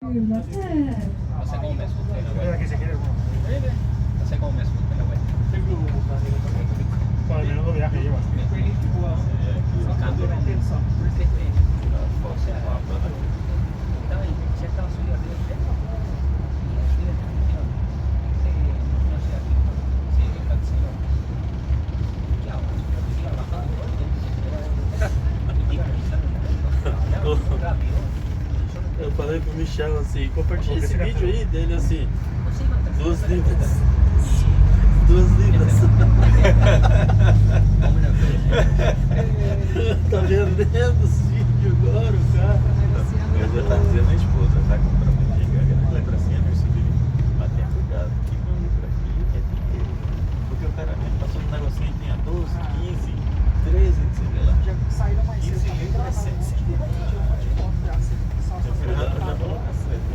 No sé cómo me asusté la web. No sé cómo me asusté la web. Para el menudo viaje llevas. Eu falei pro Michel assim, compartilha esse vídeo aí dele assim, 2 libras. 2 libras. Tá vendendo os vídeos agora, o cara. Eu já tava dizendo à esposa, tá comprando aqui, lembrancinha do subir, mas tenha cuidado, que vão por aqui é dinheiro. Porque o cara mesmo passou um negocinho que tinha 12, 15, 13, sei lá. 15 libras é 150.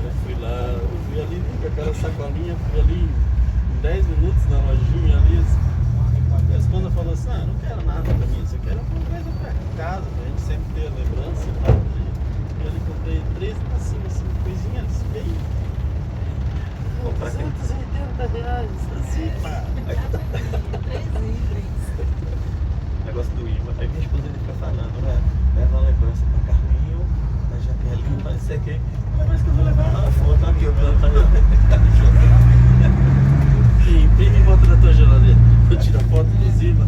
Eu fui lá, eu fui ali com aquela sacolinha, fui ali em 10 minutos na lojinha ali. A esposa falou assim, ah, não quero nada pra mim, só quero alguma coisa pra casa, pra gente sempre ter a lembrança e tal. Eu ali comprei 3 passinhos, assim, coisinhas bem... R$280, assim, pá. Negócio do IVA. Aí minha esposa fica falando, leva uma lembrança pra Carlinho, pra Jaqueline, não sei o que. Mas que eu vou levar uma foto aqui, eu Sim, imprime e bota na tua geladeira. Eu tiro a foto dos IVA.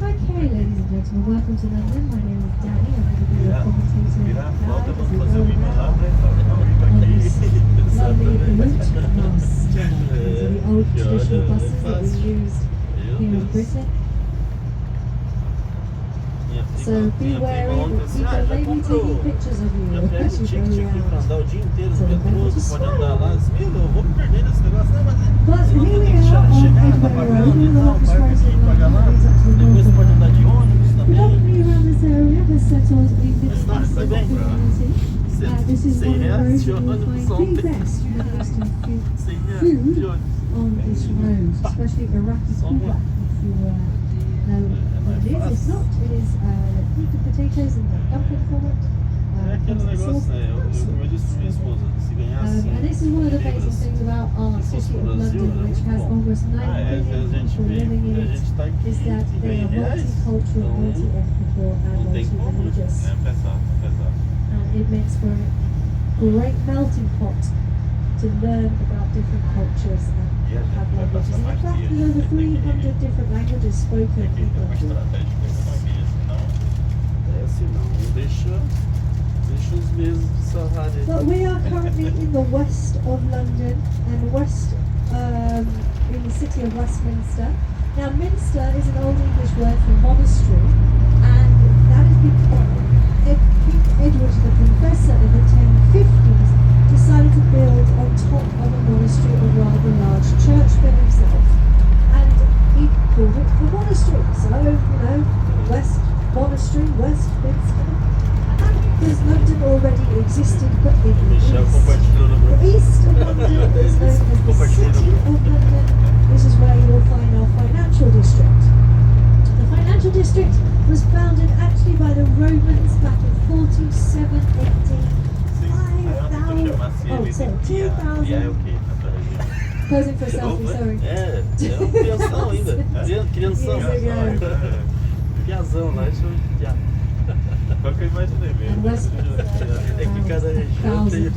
Okay, ladies and gentlemen, welcome to London. My name is Danny. I'm going to be your commentator Virar a foto, guide as vamos we fazer go o IVA lá, around vai fazer o IVA on aqui. this lovely route bus journey. These are the old traditional buses that we used here in Britain. So be wary that people may be taking pictures of you Eu pego as o you ticket aqui go pra around. andar o dia inteiro So no metrô, remember to você pode andar smile. lá, assim, eu vou me perder nesse negócio, não, mas But senão here eu we tenho que are on chegar, tá Edgware Road, pagando e all tal, along this paga road aqui, in paga London lá, leads up to the depois north você of pode andar de London. ônibus também. Predominantly around this area has settled a It's not middle-class bem, community. This is one of the roads you will find the best Middle Eastern food on this road, especially Iraqi kubla, if you know what it is. If not, it is heated potatoes in the dumpling format. É aquele comes in negócio, sauce, né? Como eu disse pra minha esposa, se ganhasse and this is one of the amazing things about our city of London, which has almost 9 million people living in it, is that they are multicultural, multi-ethnic, and Não tem como, multi-religious. é pesado, pesado. And it makes for a great melting pot to learn about different cultures and have languages. In fact, there's over 300 different languages spoken Tem que in ter uma London. estratégia de economia, senão... senão deixa os meses de salário. But we are currently in the west of London and in the city of Westminster. Now, Minster is an old English word for monastery, and that is because King Edward the Confessor in the 1050s decided to build on top of a monastery a rather large church for himself, and he called it the monastery. So, West Monastery, Westminster. Because London already existed, but in the east. The east of London is known as the City of London. This is where you will find our financial district. The financial district was founded actually by the Romans back in 47 AD. 2000. Posing for a selfie, sorry. É crianção ainda. Crianção. Piazão lá, isso é Foi o que eu imaginei And mesmo. Westminster É que cada região tem um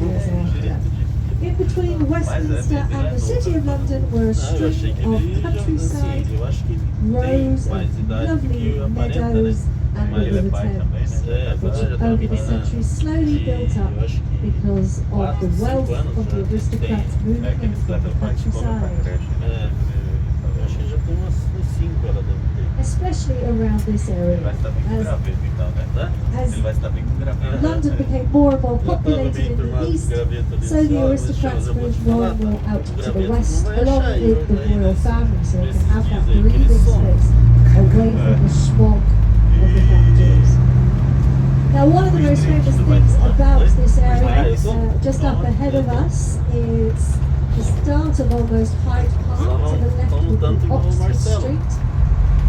jeito de... In between Westminster and the City of London were a Eu achei string que ele of já, countryside, assim, eu acho que rows tem mais of idade que lovely o aparenta, né? meadows and Mas ele é rivers pai também, Thames, né? É, which já tá over the vindo centuries slowly built up eu acho que because of the 4, 5 wealth anos of the já aristocrats moving É que in eles from levam the pra escola pra countryside, creche, né? eu acho que já tem uns 5 ela deve ter. especially around this Ele area. vai estar bem com As graveto então, né? as Ele vai estar bem com graveto. London became more and more Já tava populated bem in the turmado east, de graveto ali. so the Ó, aristocrats eu vou te moved more falar, and more tá? out to the Graveto west, não vai along achar with the aí royal nesse- family, so they can have that nesses dias aí, breathing aquele som. space away from the smog of the factories. Now, one of the most famous things about this area, just up ahead of us, is the start of almost Hyde Park to the left would be Oxford Street.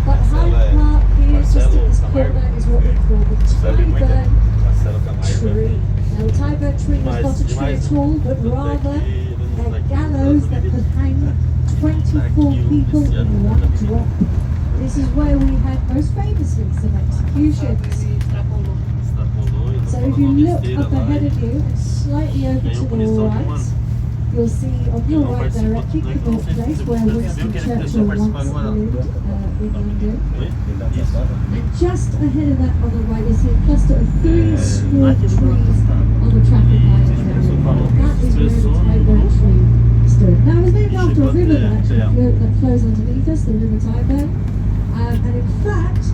But Hyde Park here, just at this corner, is what we call the Tyburn Marcelo Camargo. tree. Now the Tyburn tree was not a tree at all, but rather a gallows that could hang 24 people in one drop. This is where we had most famously some executions. So if you look up ahead of you and slightly over to the right, you'll see on your right directly the place where Winston Churchill once lived in London. And just ahead of that on the right, you'll see a cluster of 3 small trees on the traffic light area. That is where the Tyburn tree stood. Now it was named after a river that flows underneath us, the River Tyburn. And in fact,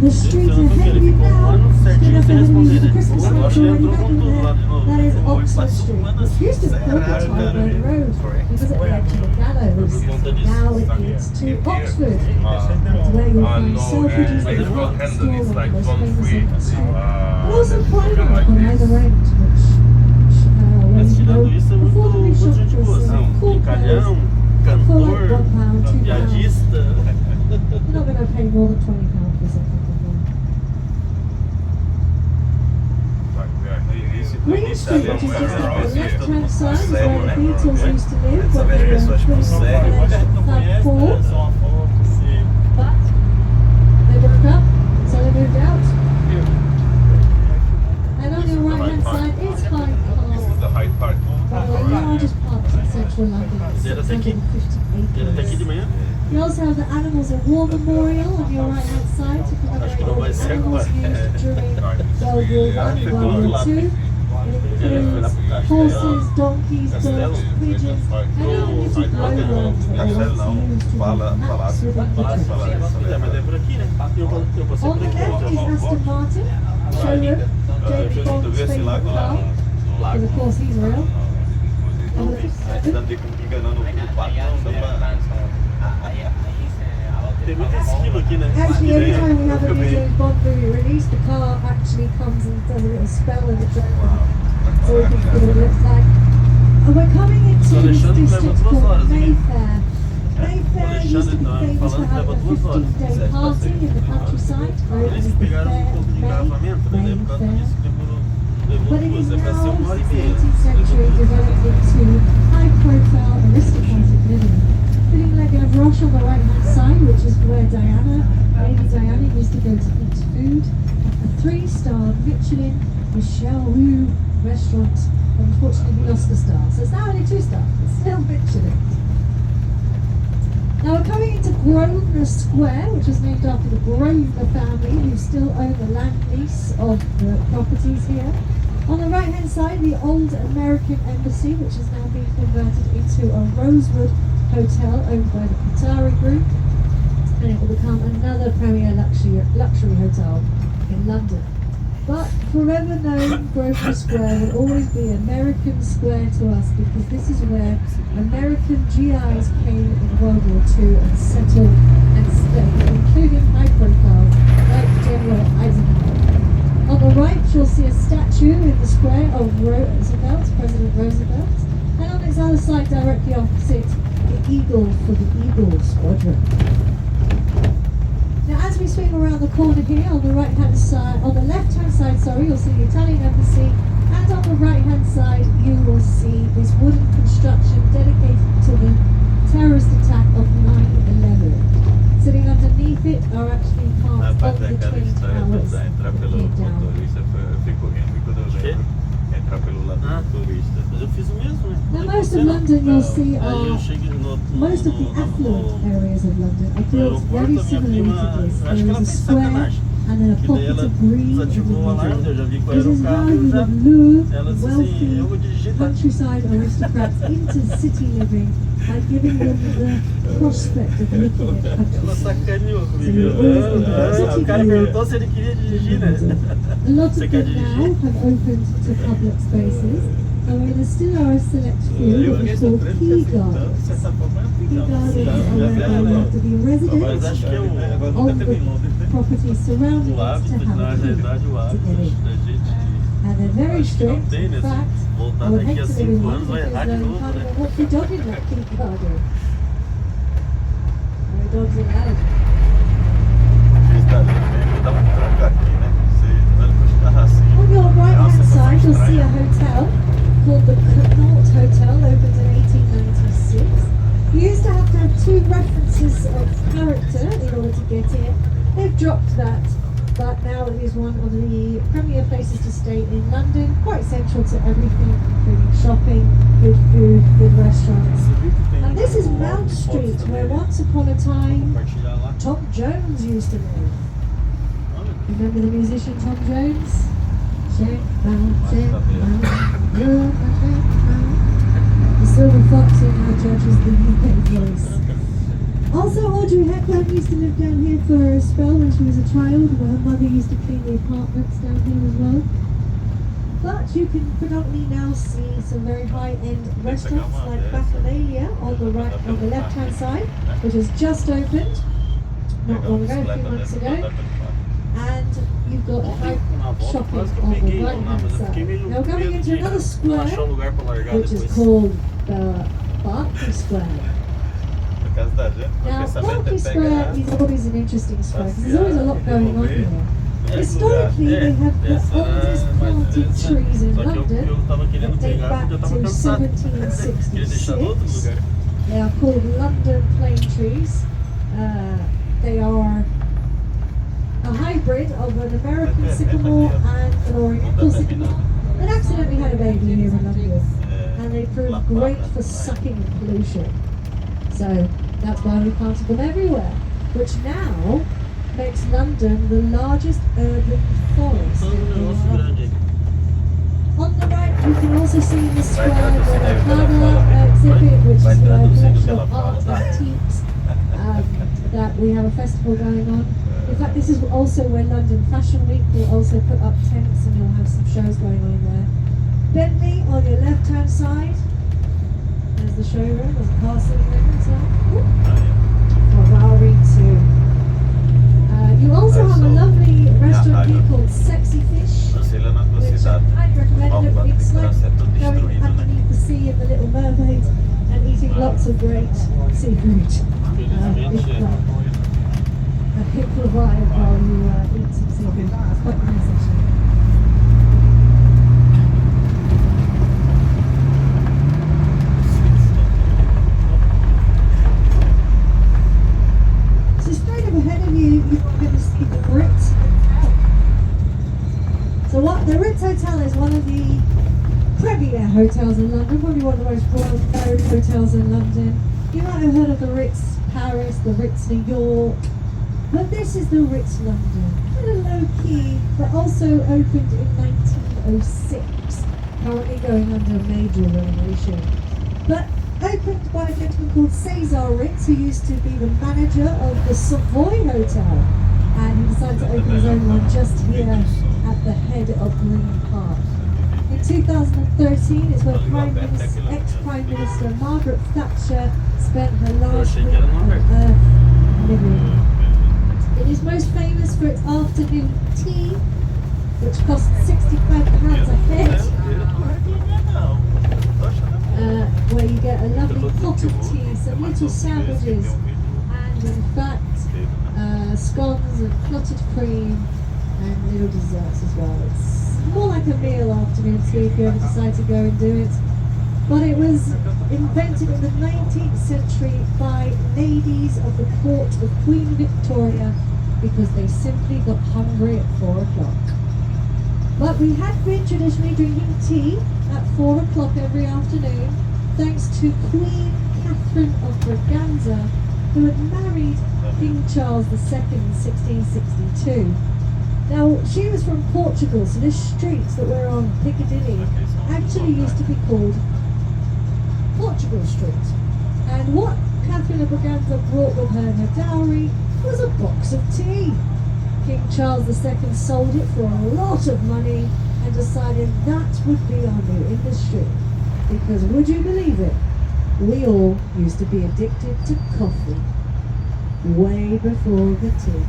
the street ahead of you now, straight up ahead of you, the Christmas lights already back in there. That is Oxford Street. It used to be called the Tyburn Road because it led to the gallows. Now it leads to Oxford. It's where you'll find Selfridges, the rock store, one of the most famous in the street. And also Primark on either end, which when you go before the new shop, you'll see cool clothes for like £1, £2. Piadista. You're not going to pay more than £20 for something like that. Green Street, which is just on the left-hand side, is where the Beatles used to live when they were putting on Fab 4. But they broke up, so they moved out. And on your right-hand side is Hyde Park, one of the largest parks in central London. It's 650 acres. You also have the Animals at War Memorial on your right-hand side to commemorate all the animals used during World War I and World War II. It includes horses, donkeys, dogs, pigeons, and even little glowworms that they once used to make maps with the pictures. On the left is Aston Martin, showroom, James Bond's favourite car, because of course he's real. On the fifth Actually, every time we have a new James Bond movie released, the car actually comes and does a little spell in the trailer, so we can see what it looks like. And we're coming into this district called Mayfair. Mayfair used to be famous for having a 15-day party in the countryside, known as the Fair of Mayfair. But it is now, since the 18th century, developed into high-profile aristocratic living. Feeling like you have Roche on the right-hand side, which is where Lady Diana used to go to eat food at a 3-star Michelin restaurant. Unfortunately, we lost the star, so it's now only 2 stars. It's still Michelin. Now we're coming into Grosvenor Square, which was named after the Grosvenor family, who still own the land lease of the properties here. On the right-hand side, the old American Embassy, which has now been converted into a Rosewood Hotel owned by the Qatari Group, and it will become another premier luxury hotel in London. But forever known, Grosvenor Square will always be American Square to us, because this is where American GIs came in World War II and settled and stayed, including high profiles like General Eisenhower. On the right, you'll see a statue in the square of Roosevelt, President Roosevelt, and on its other side, directly opposite, the eagle for the Eagle Squadron. Now, as we swing around the corner here, on the right-hand side, on the left-hand side, you'll see the Italian Embassy, and on the right-hand side, you will see this wooden construction dedicated to the terrorist attack of 9/11. Sitting underneath it are actually parts of the Twin Towers that came down. Now, most of London you'll see are, most of the affluent areas of London are built very similarly to this. There is a square and then a pocket of green in the middle. This is how you would lure wealthy countryside aristocrats into city living by giving them the prospect of looking at countryside. So you always get a city view. A lot of them now have opened to public spaces. However, there still are a select few what we call key gardens. Key gardens are where you have to be residents of the property surrounding it to have a key to get in. And they're very strict. In fact, I would hate to live in one because you can't even walk your dog in that key garden. No dogs allowed. assim. On your right hand Nossa, side, foi you'll see a estranho. hotel called the Connaught Hotel, opened in 1896. You used to have two references of character in order to get in. They've dropped that, but now it is one of the premier places to stay in London, quite central to everything, including shopping, good food, good restaurants. And this is Mount Street, where once upon a time Compartilhar lá. Tom Jones used to live. Remember the musician Tom Jones? Shake, bow, shake, bow, you're my shake, bow. The silver fox in our churches, the UK voice. Also, Audrey Hepburn used to live down here for a spell when she was a child, where her mother used to clean the apartments down here as well. But you can predominantly now see some very high-end restaurants like Bacchanalia on the right, on the left-hand side, which has just opened not long ago, a few months ago. And you've got high shopping on the right-hand side. Now we're going into another square, which is called the Berkeley Square. Now, Berkeley Square is always an interesting square because there's always a lot going on here. Historically, they have the oldest planted trees in London that date back to 1766. They are called London plane trees. They are a hybrid of an American sycamore and an Oriental sycamore that accidentally had a baby here in London, and they prove great for sucking pollution. So that's why we planted them everywhere, which now makes London the largest urban forest in the world. On the right, you can also see in the square the Nakada exhibit, which is a collection of art antiques. That we have a festival going on. In fact, this is also where London Fashion Week will also put up tents, and you'll have some shows going on there. Bentley on your left-hand side. There's the showroom, there's a car sitting there as well. Ferrari too. You also have a lovely restaurant here called Sexy Fish, which I'd recommend. It's like going underneath the sea in the Little Mermaid and eating lots of great seafood. It's a hip revive while you eat some seafood. It's quite nice actually. So straight up ahead of you, you're going to see the Ritz. So what the Ritz Hotel is one of the premier hotels in London, probably one of the most well-known hotels in London. You might have heard of the Ritz Paris, the Ritz New York, but this is the Ritz London. Kind of low-key, but also opened in 1906, currently going under a major renovation. But opened by a gentleman called Cesar Ritz, who used to be the manager of the Savoy Hotel, and he decided to open his own one just here at the head of Green Park. In 2013 is where ex-Prime Minister Margaret Thatcher spent her last week on Earth living. It is most famous for its afternoon tea, which costs £65 a head, where you get a lovely pot of tea, some little sandwiches, and in fact scones and clotted cream and little desserts as well. It's more like a meal afternoon tea if you ever decide to go and do it. But it was invented in the 19th century by ladies of the court of Queen Victoria because they simply got hungry at 4 o'clock. But we had been traditionally drinking tea at 4 o'clock every afternoon thanks to Queen Catherine of Braganza, who had married King Charles II in 1662. Now, she was from Portugal, so this street that we're on, Piccadilly, actually used to be called Portugal Street. And what Catherine of Braganza brought with her in her dowry was a box of tea. King Charles II sold it for a lot of money and decided that would be our new industry. Because would you believe it, we all used to be addicted to coffee way before the tea.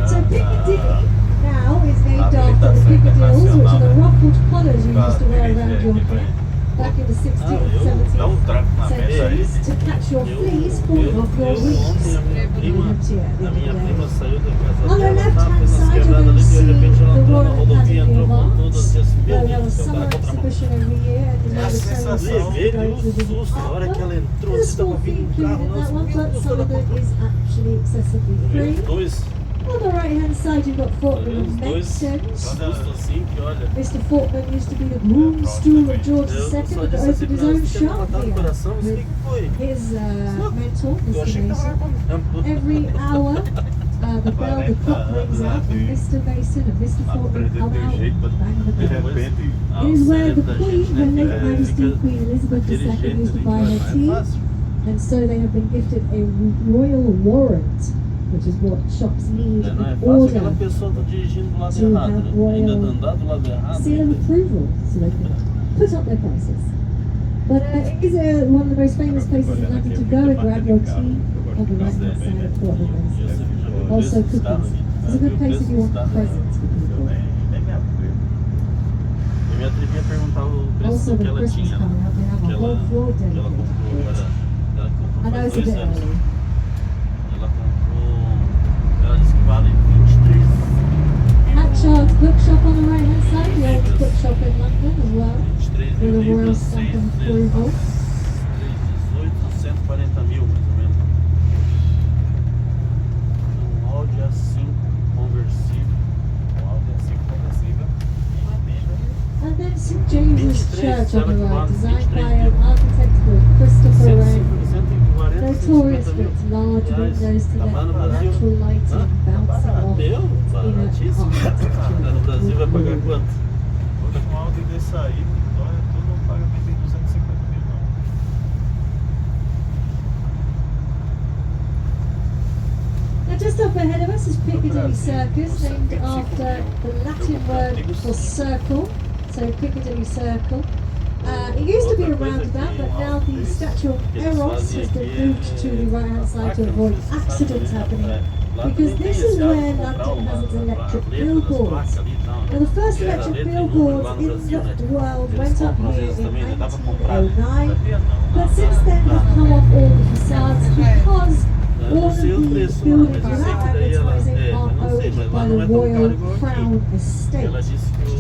So Piccadilly now is named after the Piccadilles, which are the ruffled collars you used to wear around your neck. back in the 16th, Dá 17th trapo na mesa aí. centuries to catch your fleas falling off your wings. A minha prima saiu da casa On the dela, tava left-hand nas side, you're quebradas going to ali, de see repente ela the entrou na Royal rodovia, Academy entrou of com Arts. todas e disse, They meu have a Deus do céu, summer dá contramão. exhibition every year, and you know the sensação. trains Levei go um to the susto na hora que ela entrou, There's a você tava small fee vindo no carro, included in that nossa, one, meu but Deus, some of it is actually accessibly levei free. dois, On the right-hand side, you've got Fortnum and dois Mason. sustos assim que olha. Mr. Fortnum used to be the groom stool of George Eu II, só but disse assim opened his pra ela, own você quer me shop matar no here coração? Mas o with que foi? his mentor, Eu Mr. achei que tava Mason. Every hour, the bell, the clock rings out, and Mr. Mason and Mr. Fortnum come out and bang the De bell. repente, It is where the da Queen, gente, Her né, late fica Majesty Queen Elizabeth daquele II, jeito used to ali, buy não her é tea, fácil. and so they have been gifted a royal warrant, which is what shops need Não é in fácil aquela order pessoa tá dirigindo do lado to errado, have né? royal Ainda andar do lado errado. seal of ainda. approval, so they can put up their prices. But it is one of the most famous places in London to go and grab your tea on the right-hand side of Fortnum and Mason. Also cookies. It's a good place if you want presents for people. nem me apoio. E minha trivia perguntava o preço Also, que the ela Christmas tinha, coming up, they have que a ela, whole floor que ela dedicated comprou to it. agora. Ela comprou I know faz it's a 2 bit anos. early. Ela comprou. Ela disse que vale 23. Hatchard's Bookshop on the right-hand side, the oldest bookshop in London as well, 23 with mil a royal livros, stamp 6 of vezes approval. 3, 18, 140 mil mais ou menos. Um Audi A5 conversível. Um áudio assim conversível. And then St James's 23, Church on the ela right, vale designed 23 by an mil. architect called Christopher Wren. 140, Notorious 150 for mil. its large reais. windows to Tá let lá no Brasil. natural lighting bouncing off Meu, its inner baratíssimo. Lá no Brasil vai pagar quanto? Hoje com um áudio desse aí, olha, tu não paga menos de 250 mil não. Now just up ahead of us is Piccadilly Circus, named after the Latin word for circle, so Piccadilly Circle. It used to be a roundabout, but now the statue of Eros has been moved to the right-hand side to avoid accidents happening, because this is where London has its electric billboards. Now the first electric billboards in the world went up here in 1909, but since then have come off all the facades because all of the buildings without advertising are owned by the Royal Crown Estate.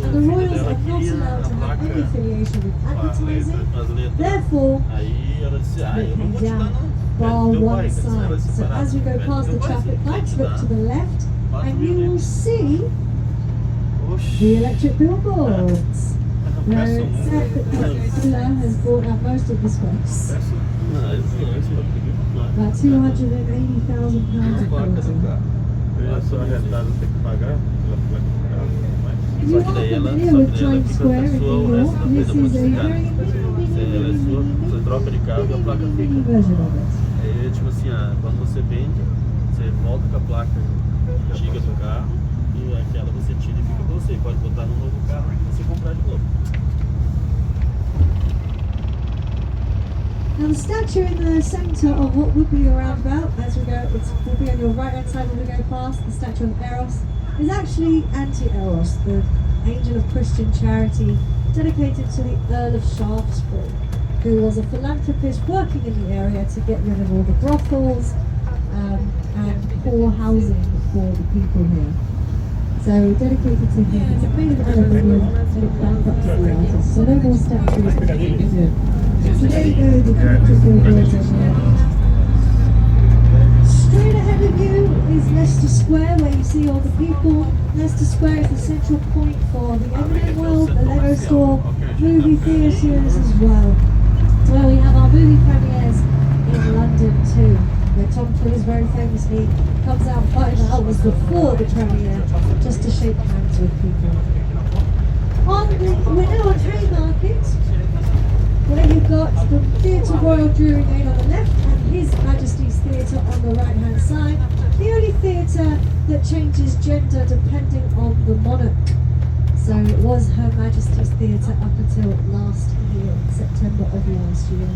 And the royals are not allowed to have any affiliation with advertising, therefore Aí ela disse, they eu não came vou te dar down não. bar Meu one pai, side. ela So separada. as we go past the traffic lights, look to the left and you will see the electric billboards. Now it's said that the Villa has bought out most of the space. Não, isso não. About £280,000 according to. Eu sou arretado, tem que pagar pela placa do carro, mas If you Só que daí are ela, familiar só with que daí ela Times fica Square com a in sua o New resto York, da vida this is a modificada. very Se ela é sua, você troca de carro e a placa mini fica. version of it. Aí, tipo assim, quando você vende, você volta com a placa antiga do carro e aquela você tira e fica com você. Pode botar no novo carro e você comprar de novo. Now the statue in the centre of what would be a roundabout, as we go, it will be on your right hand side when we go past, the statue of Eros, is actually anti-Eros, the angel of Christian charity dedicated to the Earl of Shaftesbury, who was a philanthropist working in the area to get rid of all the brothels and poor housing for the people here. So dedicated to him. It's a made of aluminium and it bankrupts the artist. So no more statues. So there you go, the electric billboards on there. Straight ahead of you is Leicester Square, where you see all the people. Leicester Square is the central point for the M&M World, the Lego store, movie theatres as well. It's where we have our movie premieres in London too, where Tom Cruise very famously comes out 5 hours before the premiere just to shake hands with people. We're now on Haymarket, where you've got the Theatre Royal Drury Lane on the left and His Majesty's Theatre on the right hand side. The only theatre that changes gender depending on the monarch. So it was Her Majesty's Theatre up until last year, September of last year.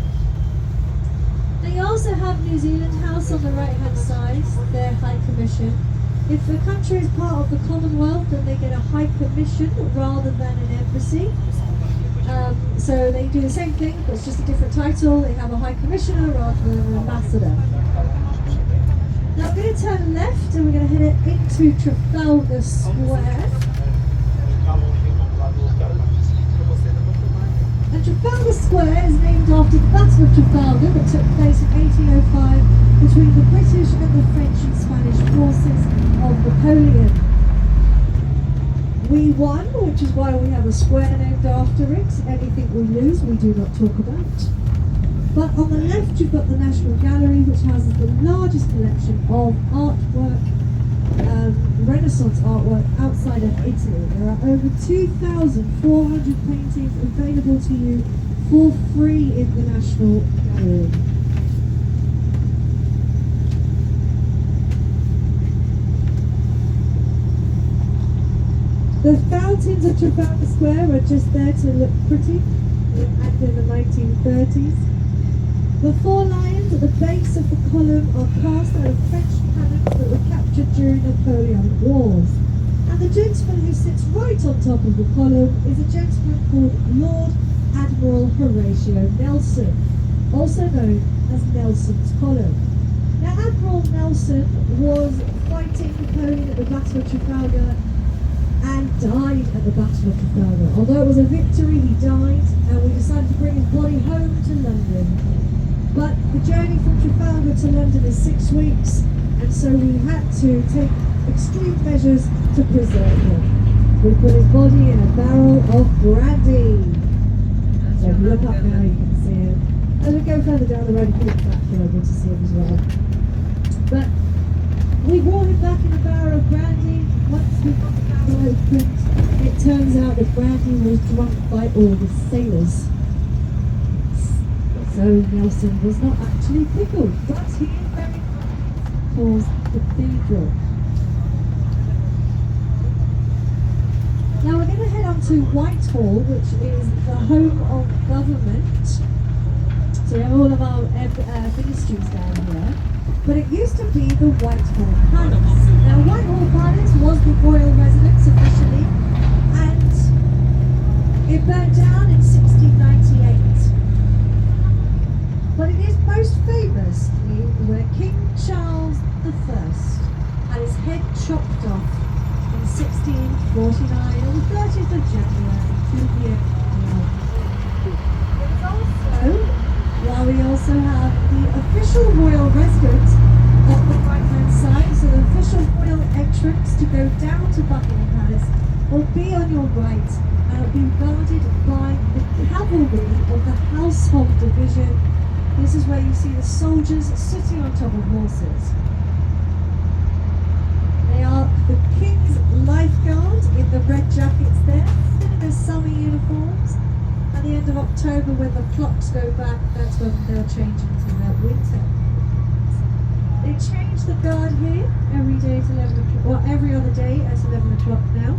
Now you also have New Zealand House on the right hand side, their High Commission. If a country is part of the Commonwealth, then they get a High Commission rather than an embassy. So they do the same thing, but it's just a different title. They have a High Commissioner rather than an Ambassador. Now we're going to turn left and we're going to head into Trafalgar Square. And Trafalgar Square is named after the Battle of Trafalgar that took place in 1805 between the British and the French and Spanish forces of Napoleon. We won, which is why we have a square named after it. Anything we lose, we do not talk about. But on the left, you've got the National Gallery, which houses the largest collection of artwork, Renaissance artwork outside of Italy. There are over 2,400 paintings available to you for free in the National Gallery. The fountains of Trafalgar Square are just there to look pretty, and in the 1930s. The four lions at the base of the column are cast out of French cannons that were captured during the Napoleonic Wars. And the gentleman who sits right on top of the column is a gentleman called Lord Admiral Horatio Nelson, also known as Nelson's Column. Now Admiral Nelson was fighting Napoleon at the Battle of Trafalgar and died at the Battle of Trafalgar. Although it was a victory, he died, and we decided to bring his body home to London. But the journey from Trafalgar to London is 6 weeks, and so we had to take extreme measures to preserve him. We put his body in a barrel of brandy. So if you look up now, you can see him. As we go further down the road, you can look back further to see him as well. But we brought him back in a barrel of brandy. Once we got the barrel opened, it turns out the brandy was drunk by all the sailors. So Nelson was not actually pickled, but he is very called Cathedral. Now we're going to head on to Whitehall, which is the home of government. So we have all of our ministries down here. But it used to be the Whitehall Palace. Now Whitehall Palace was the royal residence officially, and it burned down in 1698. But it is most famously where King Charles I had his head chopped off in 1649 on the 30th of January to the end of we also have the official royal residence on the right hand side, so the official royal entrance to go down to Buckingham Palace will be on your right, and it will be guarded by the cavalry of the household division. This is where you see the soldiers sitting on top of horses. They are the King's lifeguard in the red jackets there, in their summer uniforms. At the end of October, when the clocks go back, that's when they'll change into their winter. They change the guard here every day at 11 o'clock, or every other day at 11 o'clock now.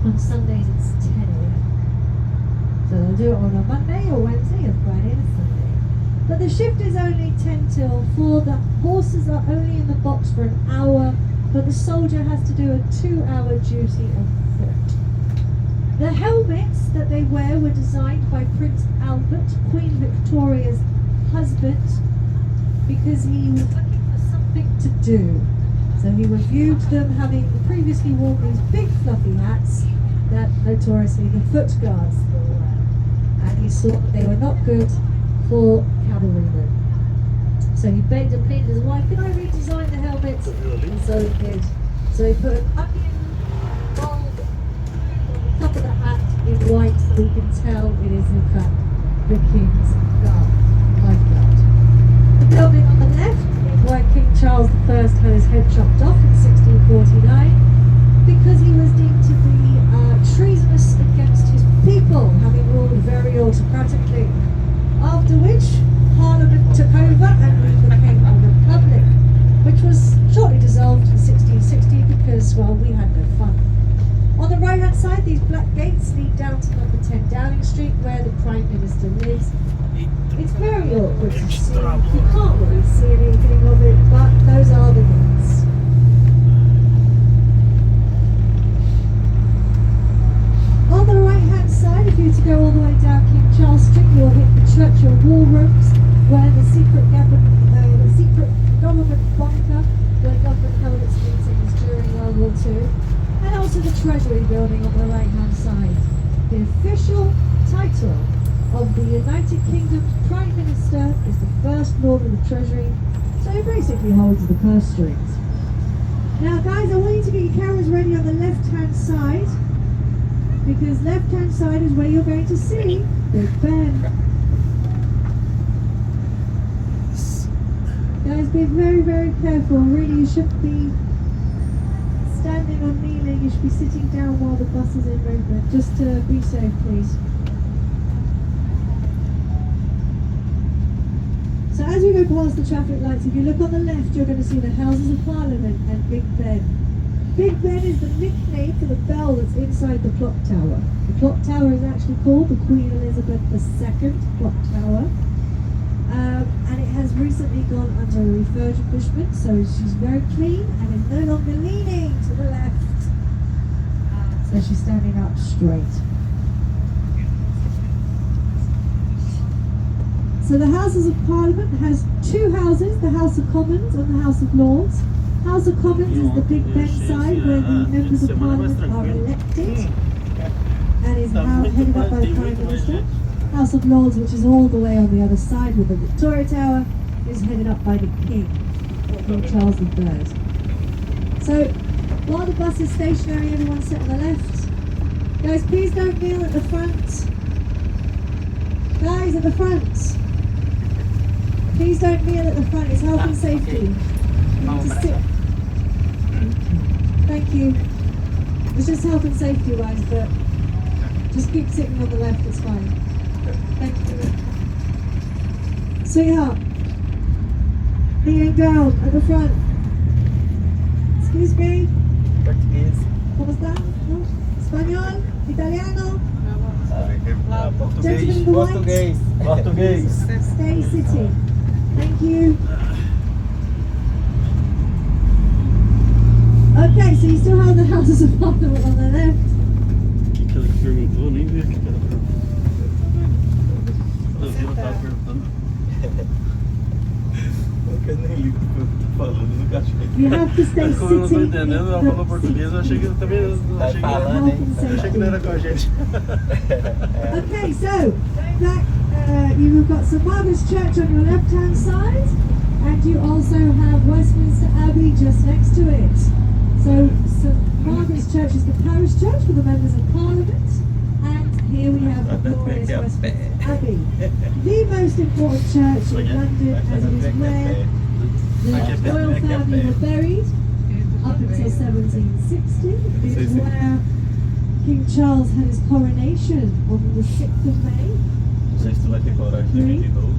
On Sundays it's 10 a.m. So they'll do it on a Monday or Wednesday, a Friday and a Sunday. But the shift is only 10 till 4. The horses are only in the box for an hour, but the soldier has to do a 2-hour duty on foot. The helmets that they wear were designed by Prince Albert, Queen Victoria's husband, because he was looking for something to do. So he reviewed them, having previously worn these big fluffy hats that notoriously the foot guards still wear. And he saw that they were not good for cavalrymen. So he begged and pleaded his wife, can I redesign the helmets? And so he did. So he put an onion bulb top of the hat in white, so we can tell it is in fact the King's lifeguard. The building on the left is where King Charles I had his head chopped off in 1649 because he was deemed to be treasonous against his people, having ruled very autocratically. After which Parliament took over and we became a republic, which was shortly dissolved in 1660 because, well, we had no fun. On the right hand side, these black gates lead down to number 10 Downing Street, where the Prime Minister lives. It's very awkward to see. You can't really see anything of it, but those are the gates. On the right hand side, to, and also the Treasury building on the right hand side. The official title of the United Kingdom's Prime Minister is the First Lord of the Treasury, so he basically holds the purse strings. Now guys, I want you to get your cameras ready on the left hand side, because left hand side is where you're going to see Big Ben. Guys, be very, very careful. Really, you shouldn't be standing or kneeling. You should be sitting down while the bus is in movement. Just to be safe, please. So as we go past the traffic lights, if you look on the left, you're going to see the Houses of Parliament and Big Ben. Big Ben is the nickname for the bell that's inside the clock tower. The clock tower is actually called the Queen Elizabeth II clock tower. And it has recently gone under refurbishment, so she's very clean and is no longer leaning to the left. So she's standing up straight. So the Houses of Parliament has two houses, the House of Commons and the House of Lords. House of Commons is the Big Ben side where the members of Parliament are elected and is headed up by the Prime Minister. House of Lords, which is all the way on the other side with the Victoria Tower, is headed up by the King, King Charles III. So, while the bus is stationary, everyone sit on the left. Guys, please don't kneel at the front. Guys, at the front. Please don't kneel at the front, it's health and safety. You need to sit. Thank you. It's just health and safety wise, but just keep sitting on the left, it's fine. Thank you. Sweetheart, kneeling down at the front. Excuse me. Português. ¿Cómo está? ¿No? Español? Italiano? Português. Gentleman in the white? Português. Português. Stay sitting. Thank you. Okay, so you still have the Houses of Parliament on the left. O que ela perguntou? Nem vi o que ela perguntou. Eu vi ela tava perguntando. Eu nem ligo o que eu tô falando, nunca achei. You have to stay Como eu não tô sitting. entendendo, ela falou português, eu achei que também não achei que falando, hein? achei que não era com a gente. Okay, so going back, you've got St Margaret's Church on your left-hand side, and you also have Westminster Abbey just next to it. So St Margaret's Church is the parish church for the members of Parliament, and here we have the glorious Westminster Abbey, the most important church in London, as it is where the royal family were buried up until 1760. It is where King Charles had his coronation on the 6th of May. Não sei se tu vai ter coragem de vir de novo.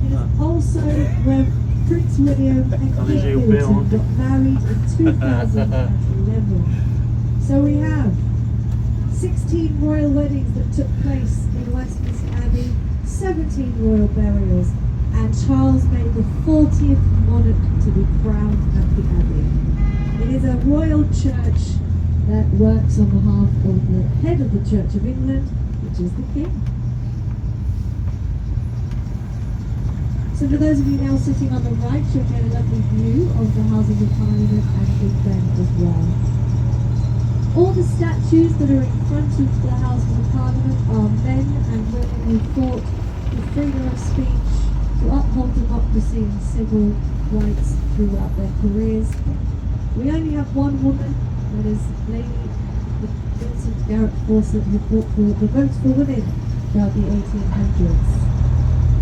It is also where Prince William and Kate Middleton got married in 2011. So we have 16 royal weddings that took place in Westminster Abbey, 17 royal burials, and Charles made the 40th monarch to be crowned at the Abbey. It is a royal church that works on behalf of the head of the Church of England, which is the King. So for those of you now sitting on the right, you'll get a lovely view of the Houses of Parliament and Big Ben as well. All the statues that are in front of the Houses of Parliament are men and women who fought for freedom of speech, to uphold democracy and civil rights throughout their careers. We only have one woman, that is Lady Vincent Garrett Fawcett, who fought for the votes for women throughout the 1800s.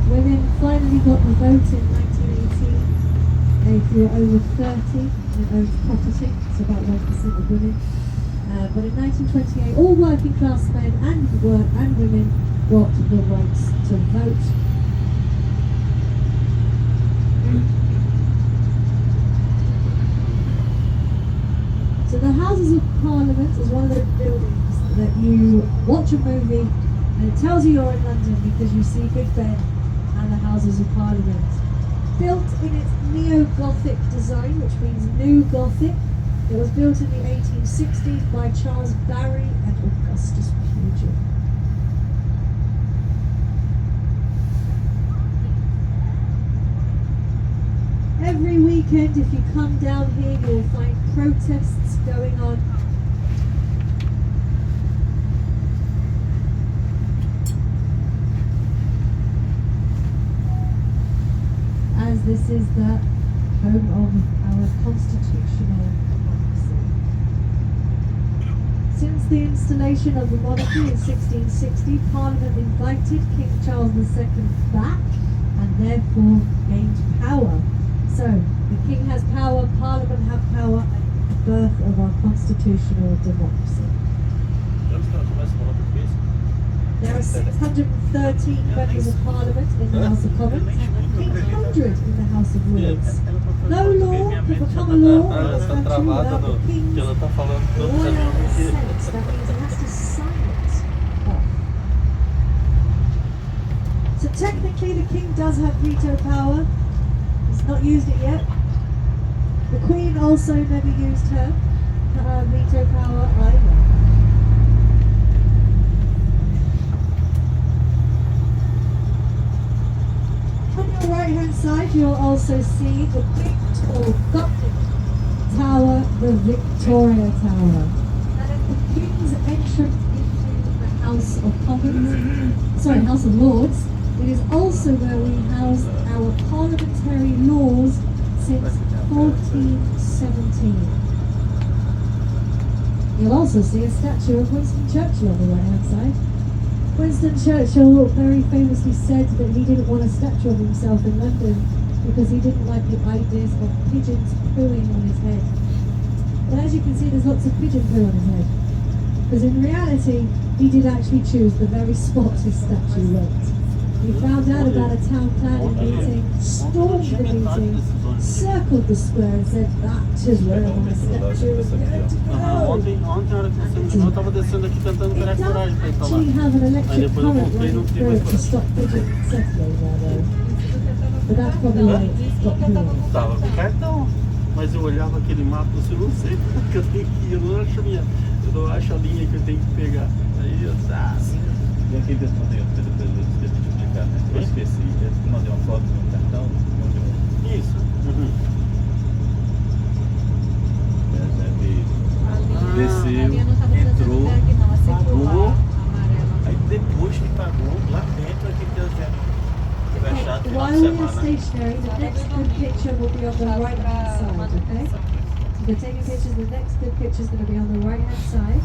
Women finally got the vote in 1918. If you were over 30 and owned property, it's about 1% of women. But in 1928, all working class men and women got the rights to vote. So the Houses of Parliament is one of those buildings that you watch a movie and it tells you you're in London because you see Big Ben and the Houses of Parliament. Built in its neo-Gothic design, which means New Gothic. It was built in the 1860s by Charles Barry and Augustus Pugin. Every weekend, if you come down here, you'll find protests going on this is the home of our constitutional democracy. Since the installation of the monarchy in 1660, Parliament invited King Charles II back and therefore gained power. So, the King has power, Parliament have power, and the birth of our constitutional democracy. There are 613 members of Parliament in the House of Commons and 800 in the House of Lords. No law can become a law in this country without the King's royal assent. That means he has to sign it off. So technically the King does have veto power. He's not used it yet. The Queen also never used her veto power either. Right hand side you'll also see the big tall Gothic tower, the Victoria Tower. And at the King's entrance into the House of Commons, House of Lords, it is also where we house our parliamentary laws since 1417. You'll also see a statue of Winston Churchill on the right hand side. Winston Churchill very famously said that he didn't want a statue of himself in London because he didn't like the ideas of pigeons pooing on his head. But as you can see, there's lots of pigeon poo on his head. Because in reality, he did actually choose the very spot his statue went. He found out about a town planning meeting, stormed the meeting, circled the square and said, that is where my statue is going to go. Ontem a hora que você me chamou, eu tava descendo aqui tentando pegar coragem pra ir pra lá. Aí depois eu voltei e não tive mais coragem. Tava com cartão, mas eu olhava aquele mapa e eu não sei porque eu tenho que ir, eu não acho a linha que eu tenho que pegar. Aí eu E aquele eu mandei depois eu esqueci de explicar, né? Eu esqueci, eu mandei uma foto no cartão, Isso. Desceu, entrou, pagou, aí depois que pagou, lá dentro aqui fechado final While de we are semana. stationary, the next good picture will be on the right hand side, okay? So if you're taking pictures, the next good picture is going to be on the right hand side.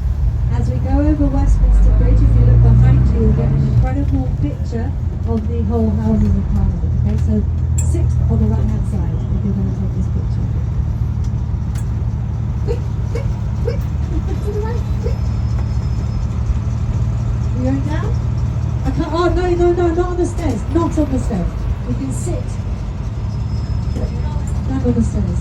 As we go over Westminster Bridge, if you look behind you, you'll get an incredible picture of the whole Houses of Parliament, okay? So 6th on the right hand side, if you're going to take this picture. Quick, quick, quick! To the right, quick! Are you going down? I can't, oh no, not on the stairs, not on the stairs. You can sit. Stand on the stairs.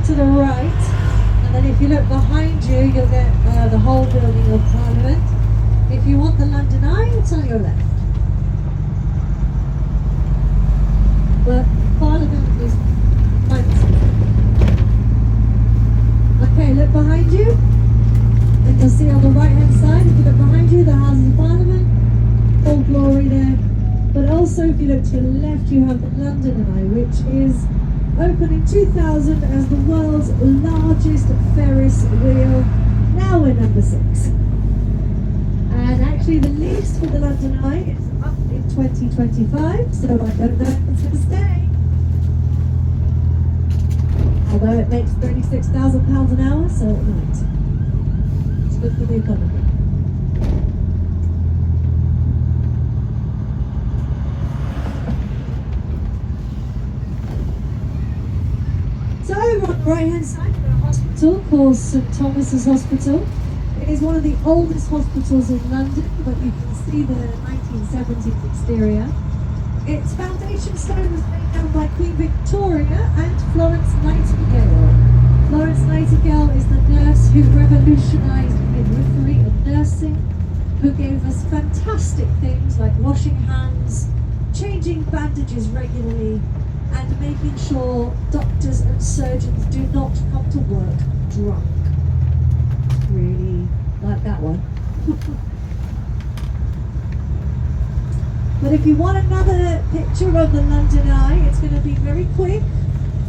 To the right, and then if you look behind you, you'll get the whole building of Parliament. If you want the London Eye, it's on your left. But Parliament is fancy. Okay, look behind you, and you'll see on the right hand side, if you look behind you, the Houses of Parliament, all glory there. But also if you look to your left, you have the London Eye, which is opened in 2000 as the world's largest Ferris wheel. Now we're number 6. And actually the lease for the London Eye is up in 2025, so I don't know if it's going to stay. Although it makes £36,000 an hour, so it might. It's good for the economy. So over on the right hand side, we've got a hospital called St Thomas's Hospital. It is one of the oldest hospitals in London, but you can see the 1970s exterior. Its foundation stone was laid down by Queen Victoria and Florence Nightingale. Florence Nightingale is the nurse who revolutionised midwifery and nursing, who gave us fantastic things like washing hands, changing bandages regularly, and making sure doctors and surgeons do not come to work drunk. Really like that one. But if you want another picture of the London Eye, it's going to be very quick.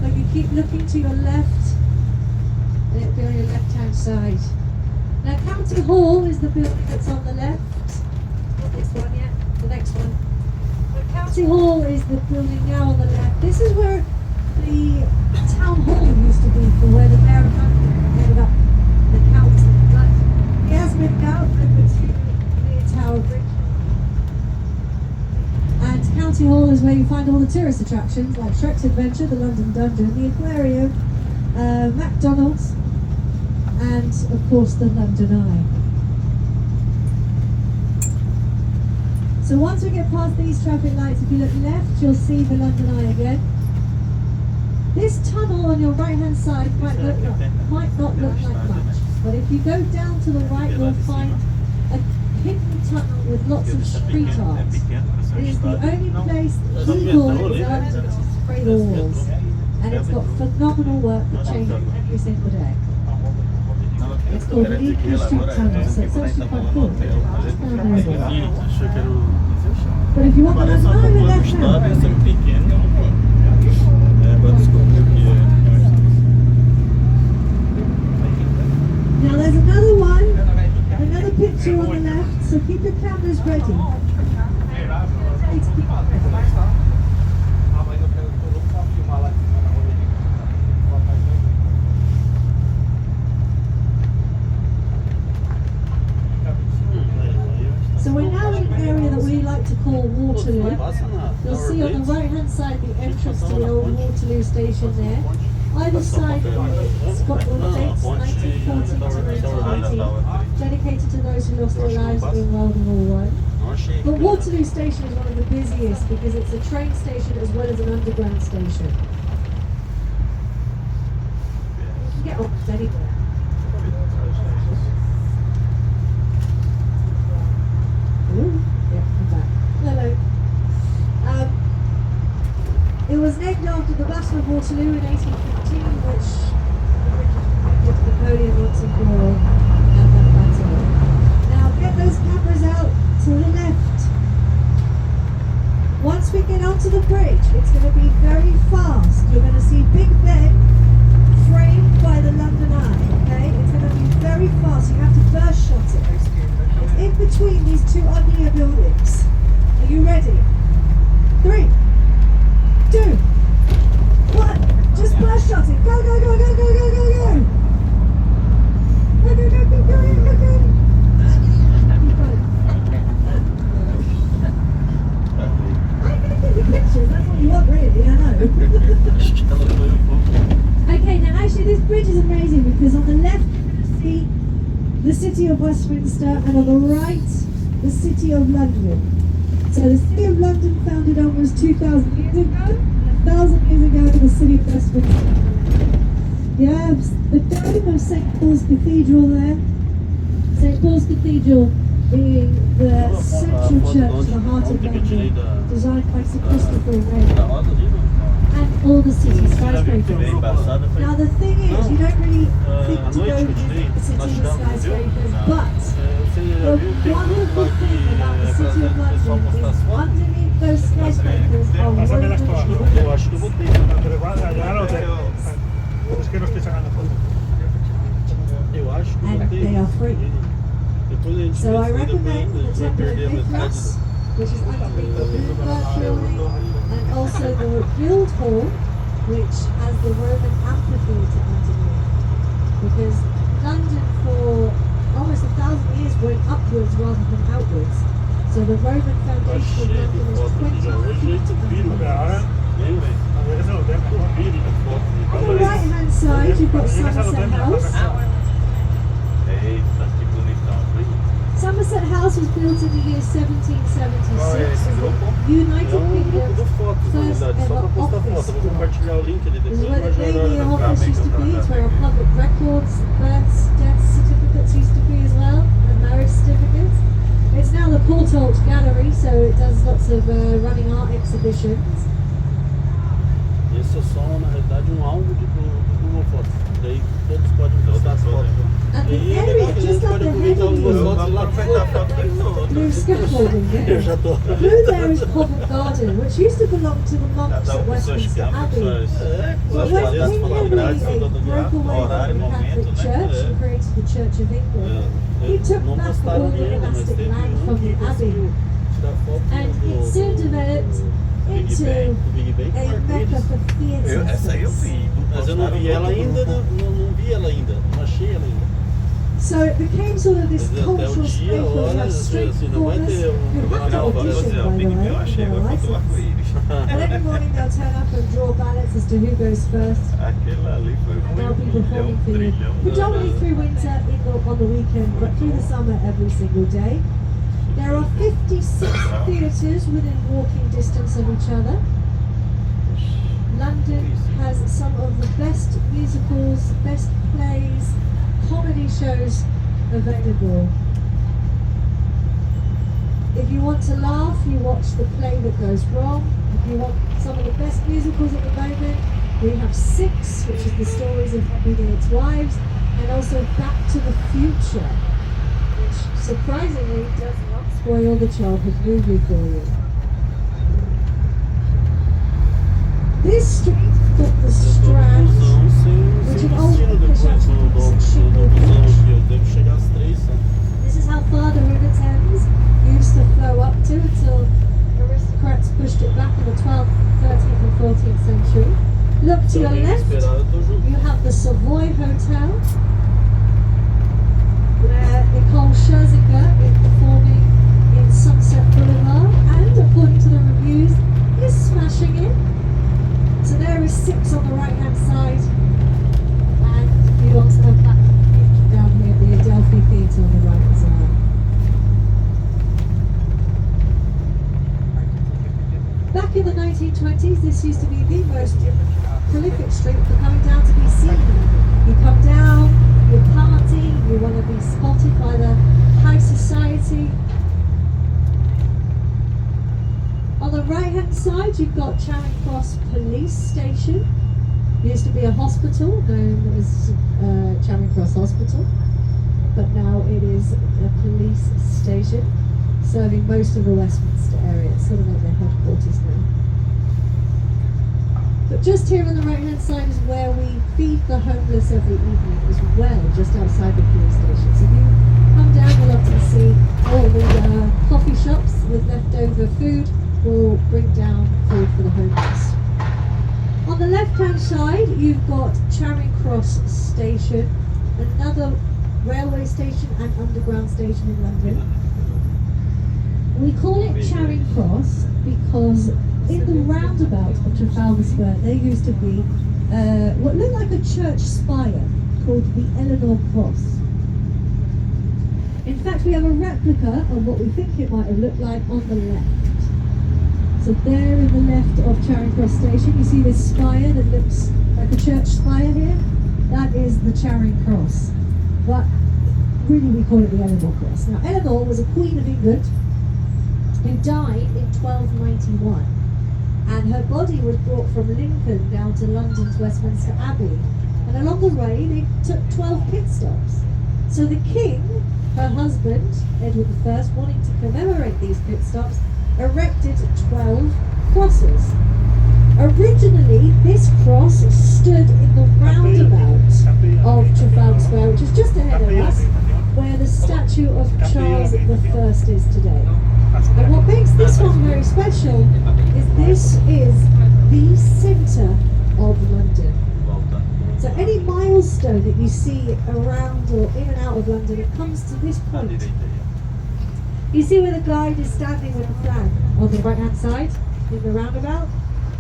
So you keep looking to your left, and it'll be on your left hand side. Now County Hall is the building that's on the left. Not this one yet, the next one. But County Hall is the building now on the left. This is where the town hall used to be, for where the mayor of London headed up the council. But he has moved out over to the Tower Bridge. And County Hall is where you find all the tourist attractions like Shrek's Adventure, the London Dungeon, the Aquarium, McDonald's, and of course the London Eye. So once we get past these traffic lights, if you look left, you'll see the London Eye again. This tunnel on your right hand side might not look like much, but if you go down to the right, you'll find a hidden tunnel with lots of street art. It is the only place that Eagle is allowed to spray the walls, and it's got phenomenal work that changes every single day. It's called the Eagle Street Tunnel, so it's actually quite cool. But if you want the left hand, now there's another one, another picture on the left, so keep your cameras ready. So we're now in an area that we like to call Waterloo. You'll see on the right hand side the entrance to the old Waterloo station there. Either side it's got all the dates, 1940 to 1980, dedicated to those who lost their lives in World War I. But Waterloo Station is one of the busiest because it's a train station as well as an underground station. You can get off anywhere. Hello? Yeah, I'm back. Hello. It was named after the Battle of Waterloo in 1815, which Napoleon wants to call at that battle. Now get those cameras out to the left. Once we get onto the bridge, it's going to be very fast. You're going to see Big Ben framed by the London Eye, okay? It's going to be very fast. You have to burst shot it. It's in between these two uglier buildings. Are you ready? 3, 2, 1. Just burst shot it. Go, go, go, go, go, go, go, go. Go, go, go, go, go, go, go. Pictures, that's what you want really, I know. Okay, now actually this bridge is amazing because on the left you're going to see the city of Westminster and on the right the city of London. So the city of London founded almost 2,000 years ago, and 1,000 years ago the city of Westminster. You have the dome of St Paul's Cathedral there. St Paul's Cathedral being the central church, the heart of London, designed by Sir Christopher Wren, and all the city skyscrapers. Now the thing is, you don't really think to go visit the city with skyscrapers, but the wonderful thing about the city of London is underneath those skyscrapers are and they are free. Depois a gente So I vê se recommend the depois a gente temple vai perder of a metade. Mithras, which is underneath the Bloomberg building, and also the Guildhall, which has the Roman amphitheatre underneath. Because London for almost 1,000 years went upwards rather than outwards. So the Roman foundation of London is 20,000 Bem, bem. On the right hand side you've got Somerset House. Eita, que bonitão. Somerset House was built in the year 1776. United É um grupo de Kingdom's fotos, na first verdade, só ever para postar office foto. Eu vou compartilhar o link ali This is depois, where the mas Navy já office used to be, it's where our public records, births, death certificates used to be as well, and marriage certificates. It's now the Portholt Gallery, so it does lots of running art exhibitions. Esse é só, na realidade, um álbum do Google Fotos. Daí todos podem postar as fotos. And the E é area legal que a just gente up pode ahead aproveitar of algumas you, fotos lá. blue scaffolding Eu there. já tô. Blue there is Covent Garden, which used to belong to the monks at Westminster Abbey. But when King Henry VIII broke away from the Catholic Church and created the Church of England, he took Não back postaram all the nenhuma, mas monastic teve land um from que the Abbey, conseguiu tirar foto and it soon developed into do Big Bang com a mecca arco-íris. for theatre Essa aí eu space. vi. Mas eu não vi ela ainda, não vi ela ainda, não achei ela ainda. So it became sort of this Mas até o cultural space dia, where you olha, have street assim, não vai corners. ter You have to audition, by the way, Eu achei, for a agora faltou license. arco-íris. And every morning they'll turn up and draw ballots as to who goes first. Aquele ali foi And they'll be performing for you. trilhão. Predominantly through winter on the weekend, but through the summer every single day. There are 56 theatres within walking distance of each other. London has some of the best musicals, best plays, comedy shows available. If you want to laugh, you watch The Play That Goes Wrong. If you want some of the best musicals at the moment, we have Six, which is the stories of Henry VIII's wives, and also Back to the Future, which surprisingly does not spoil the childhood movie for you. This street called the Strand, Sem destino depois do busão aqui, eu devo chegar às 3 só. this is how far the River Thames used to flow up to until aristocrats pushed it back in the 12th, 13th and 14th century. Look to Se your alguém me left, esperar, eu tô junto. you have the Savoy Hotel, where Nicole Scherzinger is performing in Sunset Boulevard, and according to the reviews, is smashing it. So there is Six on the right hand side, and you also have that down here, the Adelphi Theatre on the right hand side. Back in the 1920s, this used to be the most prolific street for coming down to be seen. You come down, you party, you want to be spotted by the high society. On the right hand side, you've got Charing Cross Police Station. It used to be a hospital known as Charing Cross Hospital, but now it is a police station serving most of the Westminster area. It's sort of like their headquarters now. But just here on the right hand side is where we feed the homeless every evening as well, just outside the police station. So if you come down, you'll love to see all the coffee shops with leftover food. Will bring down food for the homeless. On the left hand side you've got Charing Cross Station, another railway station and underground station in London. We call it Charing Cross because in the roundabout of Trafalgar Square there used to be what looked like a church spire called the Eleanor Cross. In fact, we have a replica of what we think it might have looked like on the left. So there in the left of Charing Cross Station, you see this spire that looks like a church spire here? That is the Charing Cross. But really we call it the Eleanor Cross. Now Eleanor was a Queen of England who died in 1291. And her body was brought from Lincoln down to London's Westminster Abbey. And along the way they took 12 pit stops. So the king, her husband, Edward I, wanting to commemorate these pit stops, erected 12 crosses. Originally, this cross stood in the roundabout of Trafalgar Square, which is just ahead of us, where the statue of Charles I is today. And what makes this one very special is this is the centre of London. So any milestone that you see around or in and out of London, it comes to this point. You see where the guide is standing with the flag on the right hand side in the roundabout?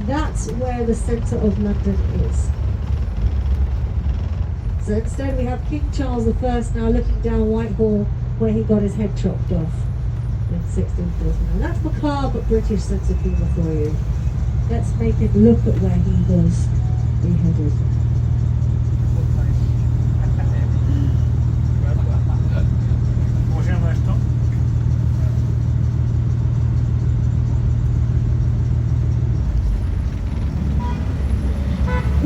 That's where the centre of London is. So instead we have King Charles I now looking down Whitehall where he got his head chopped off in 1649. That's macabre but British sense of humour for you. Let's make it look at where he was beheaded.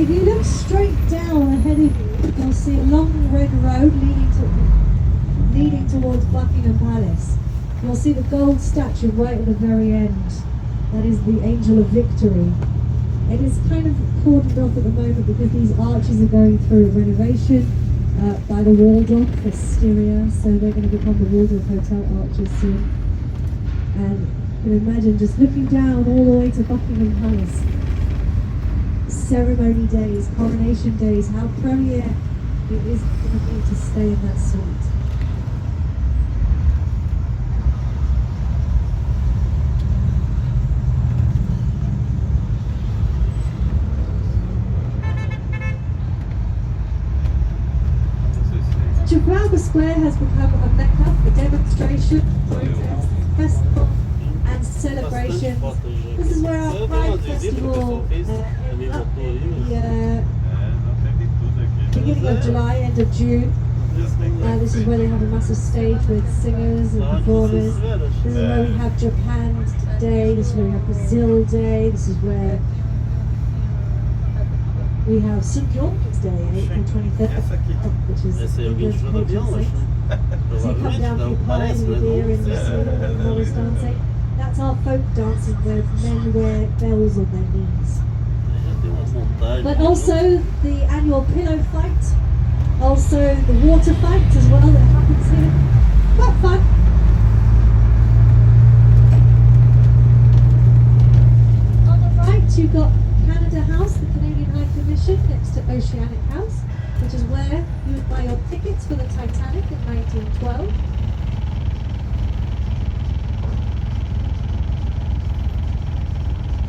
If you look straight down ahead of you, you'll see a long red road leading towards Buckingham Palace. You'll see the gold statue right at the very end. That is the Angel of Victory. It is kind of cordoned off at the moment because these arches are going through renovation by the Waldorf Astoria, so they're going to become the Waldorf Hotel arches soon. And you can imagine just looking down all the way to Buckingham Palace. Ceremony days, coronation days, how premier it is going to be to stay in that suite. Trafalgar Square has become a mecca for demonstration, protests, festival and celebrations. This is where our Pride Festival beginning of July, end of June. This is where they have a massive stage with singers and performers. This is where we have Japan Day, this is where we have Brazil Day, this is where we have St. George's Day, April 25th, which is England's patron saint. So you come down from Pine and beer and you see Morris dancing. That's our folk dancing where men wear bells on their knees. But also the annual pillow fight, also the water fight as well that happens here. Quite fun. On the right you've got Canada House, the Canadian High Commission, next to Oceanic House, which is where you would buy your tickets for the Titanic in 1912.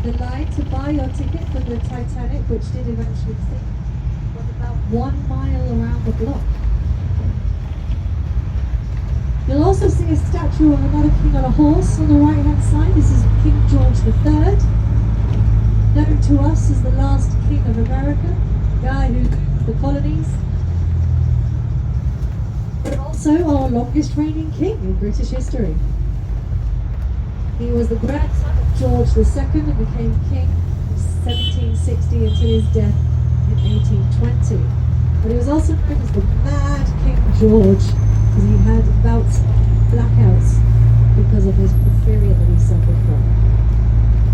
The line to buy your ticket for the Titanic, which did eventually sink, was about 1 mile around the block. You'll also see a statue of another king on a horse on the right hand side. This is King George III, known to us as the last king of America, guy who ruled the colonies, but also our longest reigning king in British history. He was the grandson of George II and became king from 1760 until his death in 1820. But he was also known as the Mad King George because he had bouts of blackouts because of his porphyria that he suffered from.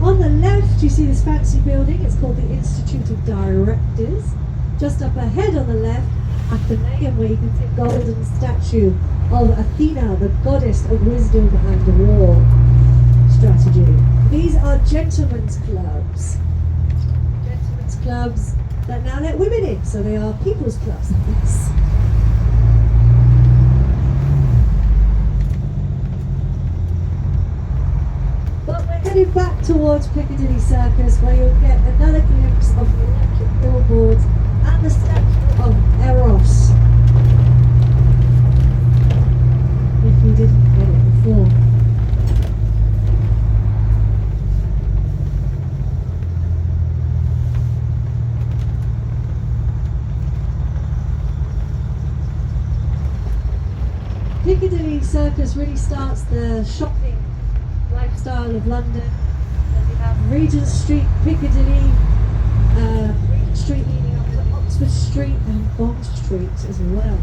On the left you see this fancy building, it's called the Institute of Directors. Just up ahead on the left, Athenaeum, where you can see a golden statue of Athena, the goddess of wisdom and war strategy. These are gentlemen's clubs. Gentlemen's clubs that now let women in, so they are people's clubs like this. But we're headed back towards Piccadilly Circus, where you'll get another glimpse of the electric billboards and the statue of Eros, if you didn't get it before. Piccadilly Circus really starts the shopping lifestyle of London. Then you have Regent Street, Piccadilly, Regent Street leading up to Oxford Street and Bond Street as well.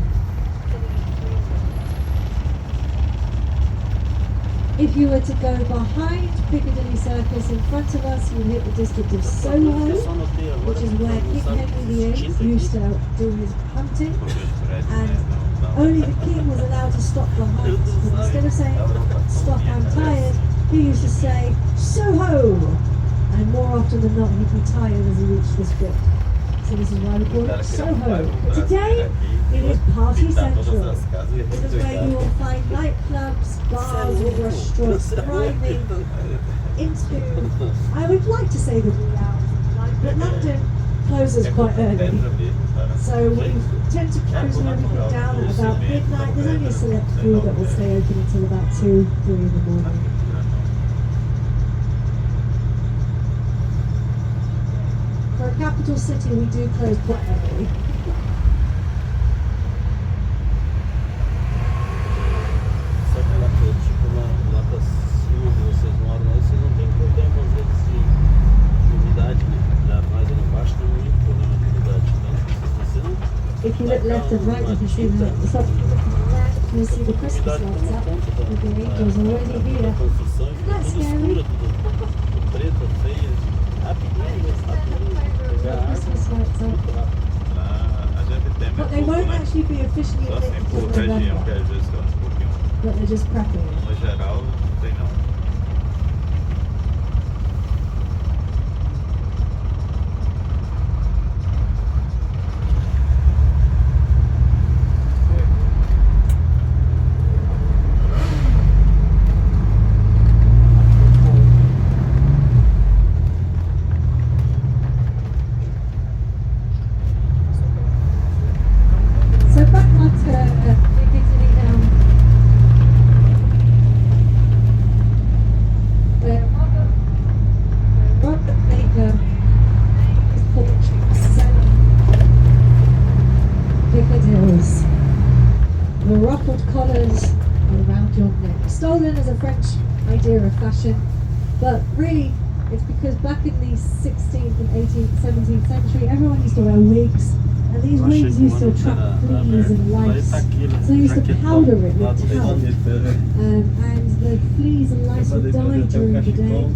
If you were to go behind Piccadilly Circus, in front of us you hit the district of Soho, which is where King Henry VIII used to do his hunting, and only the king was allowed to stop behind. But instead of saying, stop, I'm tired, he used to say, so-ho! And more often than not, he'd be tired as he reached this bit. So this is why we call it Soho. Today, it is Party Central. This is where you will find nightclubs, bars, restaurants thriving into, I would like to say the wee hours of the night, but London closes quite early. So we tend to close everything down at about midnight. There's only a select few that will stay open until about 2, 3 in the morning. For a capital city, we do close quite early. Só que lá tipo lá pra cima onde vocês moram, vocês não tem problema às vezes de umidade, né? Já mais ali embaixo tem muito problema de umidade. Então, você não. If you look left and right, you can see the top. You'll see the Christmas lights up with the angels already here. Construção e That's tudo scary. escura, tudo preto, feio, rapidinho, Christmas lights up. A gente tem But they won't actually be officially só lit assim until por região, que November. às vezes fica um pouquinho. But they're just prepping. No geral, não tem não. So back at Piccadilly now, where Robert Baker is poetry selling Piccadilles. The ruffled collars around your neck. Stolen as a French idea of fashion, but really it's because back in the 16th and 18th, 17th century, everyone used to wear wigs. And these wigs used to attract fleas and lice, so they used to powder it with talc. And the fleas and lice would die during the day,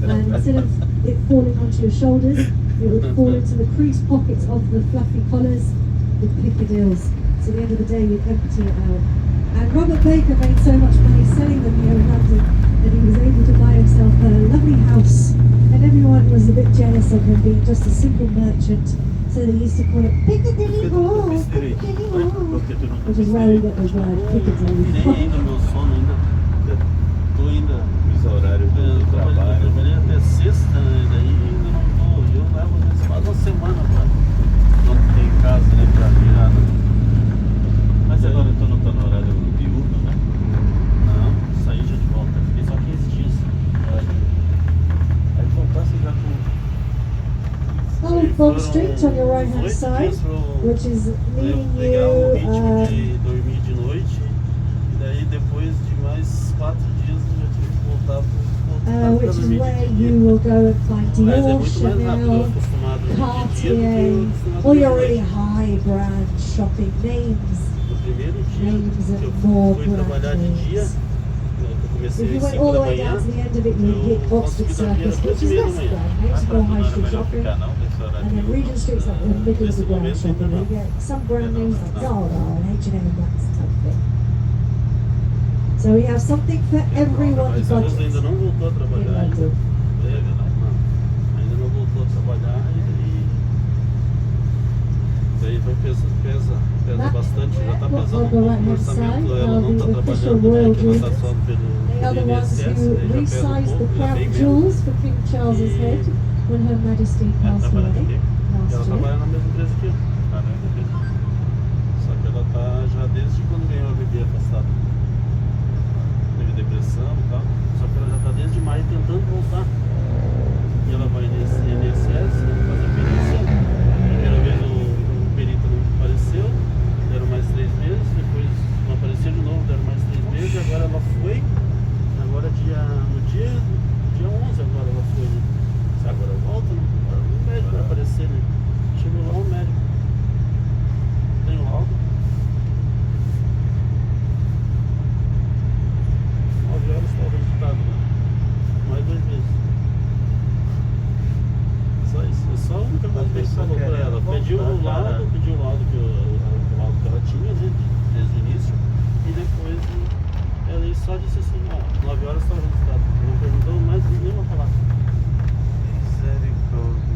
and instead of it falling onto your shoulders, it would fall into the creased pockets of the fluffy collars with piccadilles. So at the end of the day, you'd empty it out. And Robert Baker made so much money selling them here in London that he was able to buy himself a lovely house, and everyone was a bit jealous of him being just a simple merchant. So they used to call it Piccadilly Hall, Piccadilly Hall, which is where we get the word Piccadilly. nem ainda meu sono ainda. Tô ainda. Os horários do Eu trabalho. trabalhei até sexta, né? Daí ainda não tô. Eu levo às vezes quase uma semana pra quando tem em casa, né? Pra virar. Mas agora eu tô no horário diurno, né? Não, saí já de volta. Fiquei só 15 dias. Aí voltar você já com. Follow Bond Street on your right hand side, which is leading Pegar o ritmo you. de dormir de noite. E daí depois de mais 4 dias eu já tive que voltar pra Which is dormir where de dia. you will go and find Mas é Dior, muito mais rápido, eu Chanel, acostumado de dia do que Cartier, eu acostumado all de your really noite. high brand shopping names. No primeiro dia Names que and eu more fui trabalhar de dia, brands. eu comecei If you às went 5 all the da way manhã, down to the end of it, you hit Oxford Circus, which is less brand, Mas makes pra more tu high não era street melhor shopping. ficar não nesse horário And then diurno? Regent Street's like the middle of the ground shopping. You get some brand names like Zara and H&M, that's the type of thing. So we have something for everyone's mas elas ainda budget não voltou a in trabalhar ainda. London. Ainda não voltou a trabalhar e daí vai pesa bastante, já está pesando um pouco no orçamento, ela não está trabalhando, né, que ela está só They are the pelo ones INSS, who daí já pesa resized the pouco, já crown bem menos. jewels for King Charles's head when Her Majesty Ela passed trabalha away aqui? Ela last year. trabalha na mesma empresa que eu, Caramba, só que ela está já desde quando ganhou a bebê afastada. Teve depressão e tal, só que ela já está desde maio tentando voltar. E ela vai nesse INSS, fazer perícia. Primeira vez o perito não apareceu, deram mais 3 meses, depois não apareceu de novo, deram mais 3 meses, agora ela foi. Agora no dia 11 agora ela foi, né? Se agora volta, né? Agora o médico vai aparecer, né? Chegou lá o médico. Tem o laudo. 9 horas está o resultado, né? Mais 2 meses. Só isso. É só a única coisa que a gente falou pra ela. Pediu o laudo que o laudo que ela tinha, né? Desde E depois ela só disse assim, ó, 9 horas está o resultado. Não perguntou mais nenhuma palavra. Misericórdia.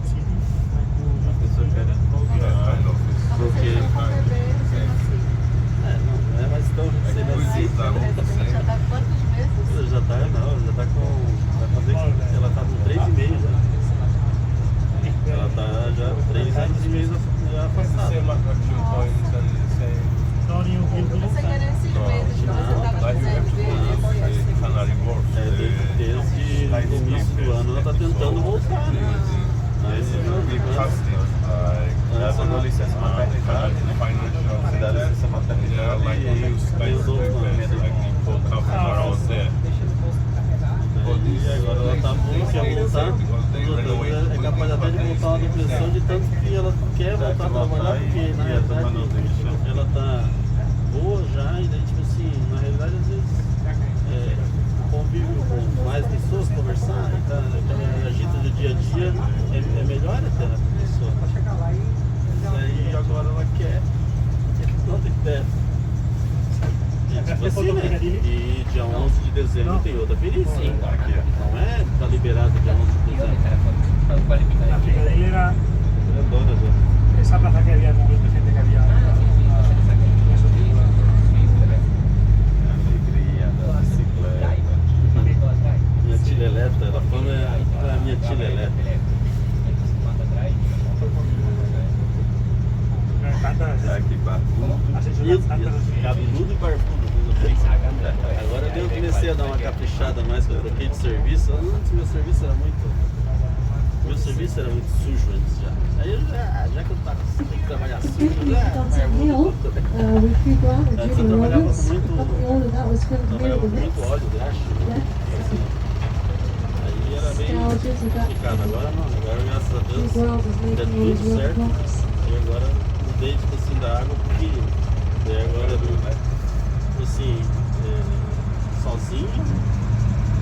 A pessoa querendo voltar. Porque não é mais tão cedo assim. Já tá quantos meses? Já tá, não, já tá com. Vai fazer, ela tá com 3,5 já. Ela tá já 3 anos e meio afastada. Você quer esses meses que você tava dizendo Desde o início do ano ela tá tentando voltar, né? Mas Ela pegou licença maternidade, né? Dá licença maternidade e os outros e agora ela tá boa, quer voltar. É capaz até de voltar uma depressão de tanto que ela quer voltar a trabalhar, porque na realidade ela tá boa já, e daí tipo assim, na realidade às vezes convívio com mais pessoas, conversar, e tá, aquela agita do dia a dia é melhor até na pessoa. Mas aí agora ela quer tanto em pé. E tipo assim, né? E dia 11 de dezembro tem outra perícia. Não é? Tá liberado dia 11 de dezembro. La picadilla era É dona já. esa plaza que había un montón de gente que había. Eso tipo alegria da bicicleta. Minha tileleta, ela fala é a minha tileleta. Aqui, barulho. Cabeludo e barbudo. Agora eu comecei a dar uma caprichada mais quando eu troquei de serviço. Antes meu serviço era muito sujo antes já. Aí eu já que eu tenho que trabalhar sujo, Johnson Hill with Hugh Grant and Antes eu Julia trabalhava Roberts. com muito- A company all of that was filmed here trabalhava at com the muito Ritz. óleo, graxa. Yeah. Aí era bem Gouges, we got complicado. Agora não, agora graças a Hugh Deus Grant was deu making all his tudo real certo. props. E agora mudei tipo assim da água pro rio. E agora tipo assim, sozinho,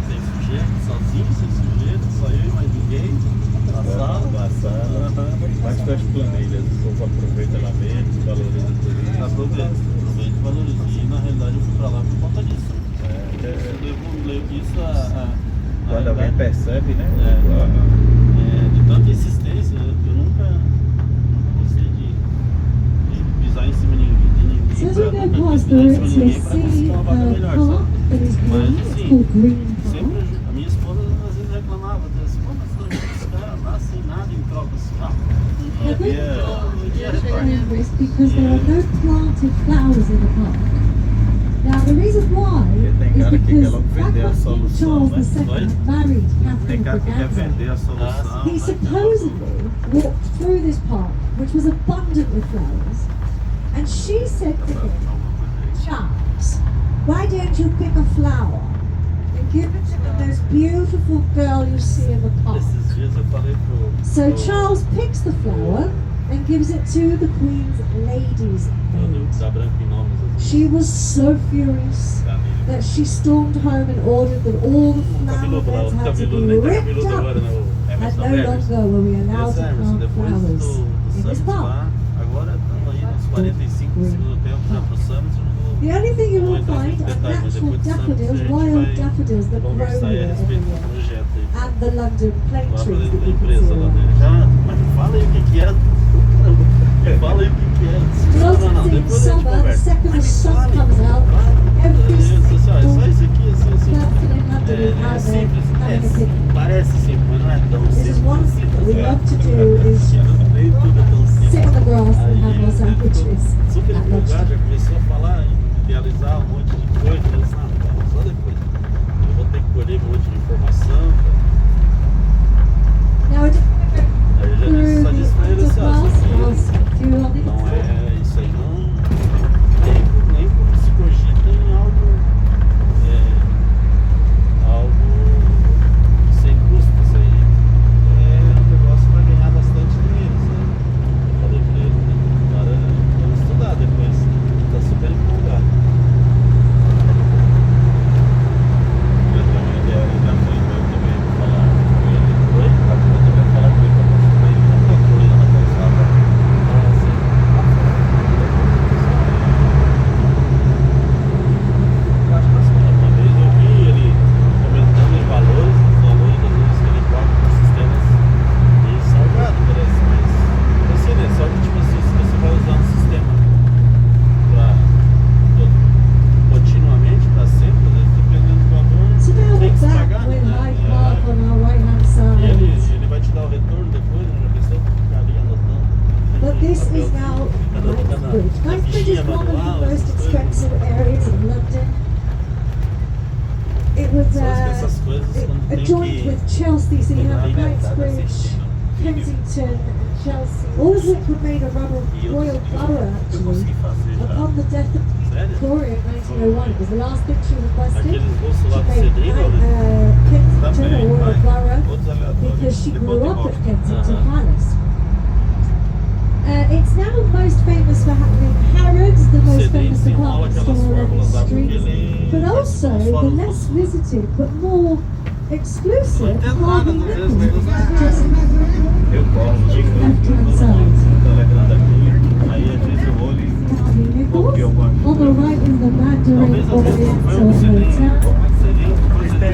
sem sujeira, só eu e mais ninguém. Na sala. Mas com as planilhas, o povo aproveita lá mesmo, valoriza tudo isso. Aproveita e valoriza. E na realidade eu fui pra lá por conta disso. Eu levo isso a Quando alguém percebe, né? de tanta insistência, eu nunca gostei de pisar em cima de ninguém. So as we Nunca go quis past pisar the em cima Ritz, de we ninguém pra conseguir see uma a vaga melhor, park sabe? that is green. Mas It's assim, called Green Park. sempre a minha esposa às vezes reclamava, assim, pô, mas os caras lá sem nada em troca assim, não. I think Yeah. this because there are no planted flowers in the park. Now the reason why Tem is cara que quer because logo back vender a when King solução, Charles né? II married Tem Catherine cara que quer Braganza, vender a solução. he supposedly walked through this park, which was abundant with flowers, and she said to him, Charles, why don't you pick a flower and give it to the most beautiful girl you see in the park? Esses dias eu falei So Charles picks the flower and gives it to the Queen's ladies' maid. da Branca em Nomes. She was so furious that she stormed home and ordered that all the flower beds had to be ripped up agora, né? and no longer were we allowed to plant flowers in this park. Agora estamos aí nos 45 do segundo tempo, já pro Summit. The only thing you will find are natural daffodils, wild daffodils that grow Conversar aí a here every respeito do year, projeto aí. and the London plane Lá pra trees dentro that da you can empresa see lá around. dele. Já, mas fala aí o que é. Fala aí o que é. Não, Because in depois a gente summer, the conversa. second the sun comes out, every Isso, só single isso aqui, assim. person in London will É have simples, having a picnic. parece simples, mas não é tão This is one simples. thing that we love to do is Nem tudo é tão simples. sit on the grass and have Aí our eu sandwiches tô super at empolgado, lunchtime. já começou a falar em realizar um monte de coisa, eu disse, não, calma, só depois. Eu vou ter que colher um monte de informação. Now I just want to Aí eu já go disse, through só disse pra ele the assim, ó, class isso and aqui ask you on the não é isso aí, não. Nem se cogita em algo sem custo, isso aí. É um negócio para ganhar bastante dinheiro, sabe? Eu falei pra ele, né? Agora vamos estudar depois. Tá super empolgado. Eu também vou falar com ele. Oi? Eu também vou falar com Chelsea, so you have Knightsbridge, Kensington, and Chelsea, all of which were made of royal borough actually. Upon the death of Victoria in 1901, it was the last thing she requested. Aqueles bolsos lá do She made Cedrinho, né? Kensington a royal borough Outros aleatórios. because she Depois grew eu up at mostro. Kensington Palace. It's now most famous for having Harrods, the most famous department store on the street, but also the less visited but more exclusive Harvey Nichols, just Eu corro, digo, left-hand side. ela é grande aqui, aí às vezes eu olho e Harvey Nichols. On the right is the Mandarin talvez até Oriental não foi o Hotel. Cedrinho, depois ele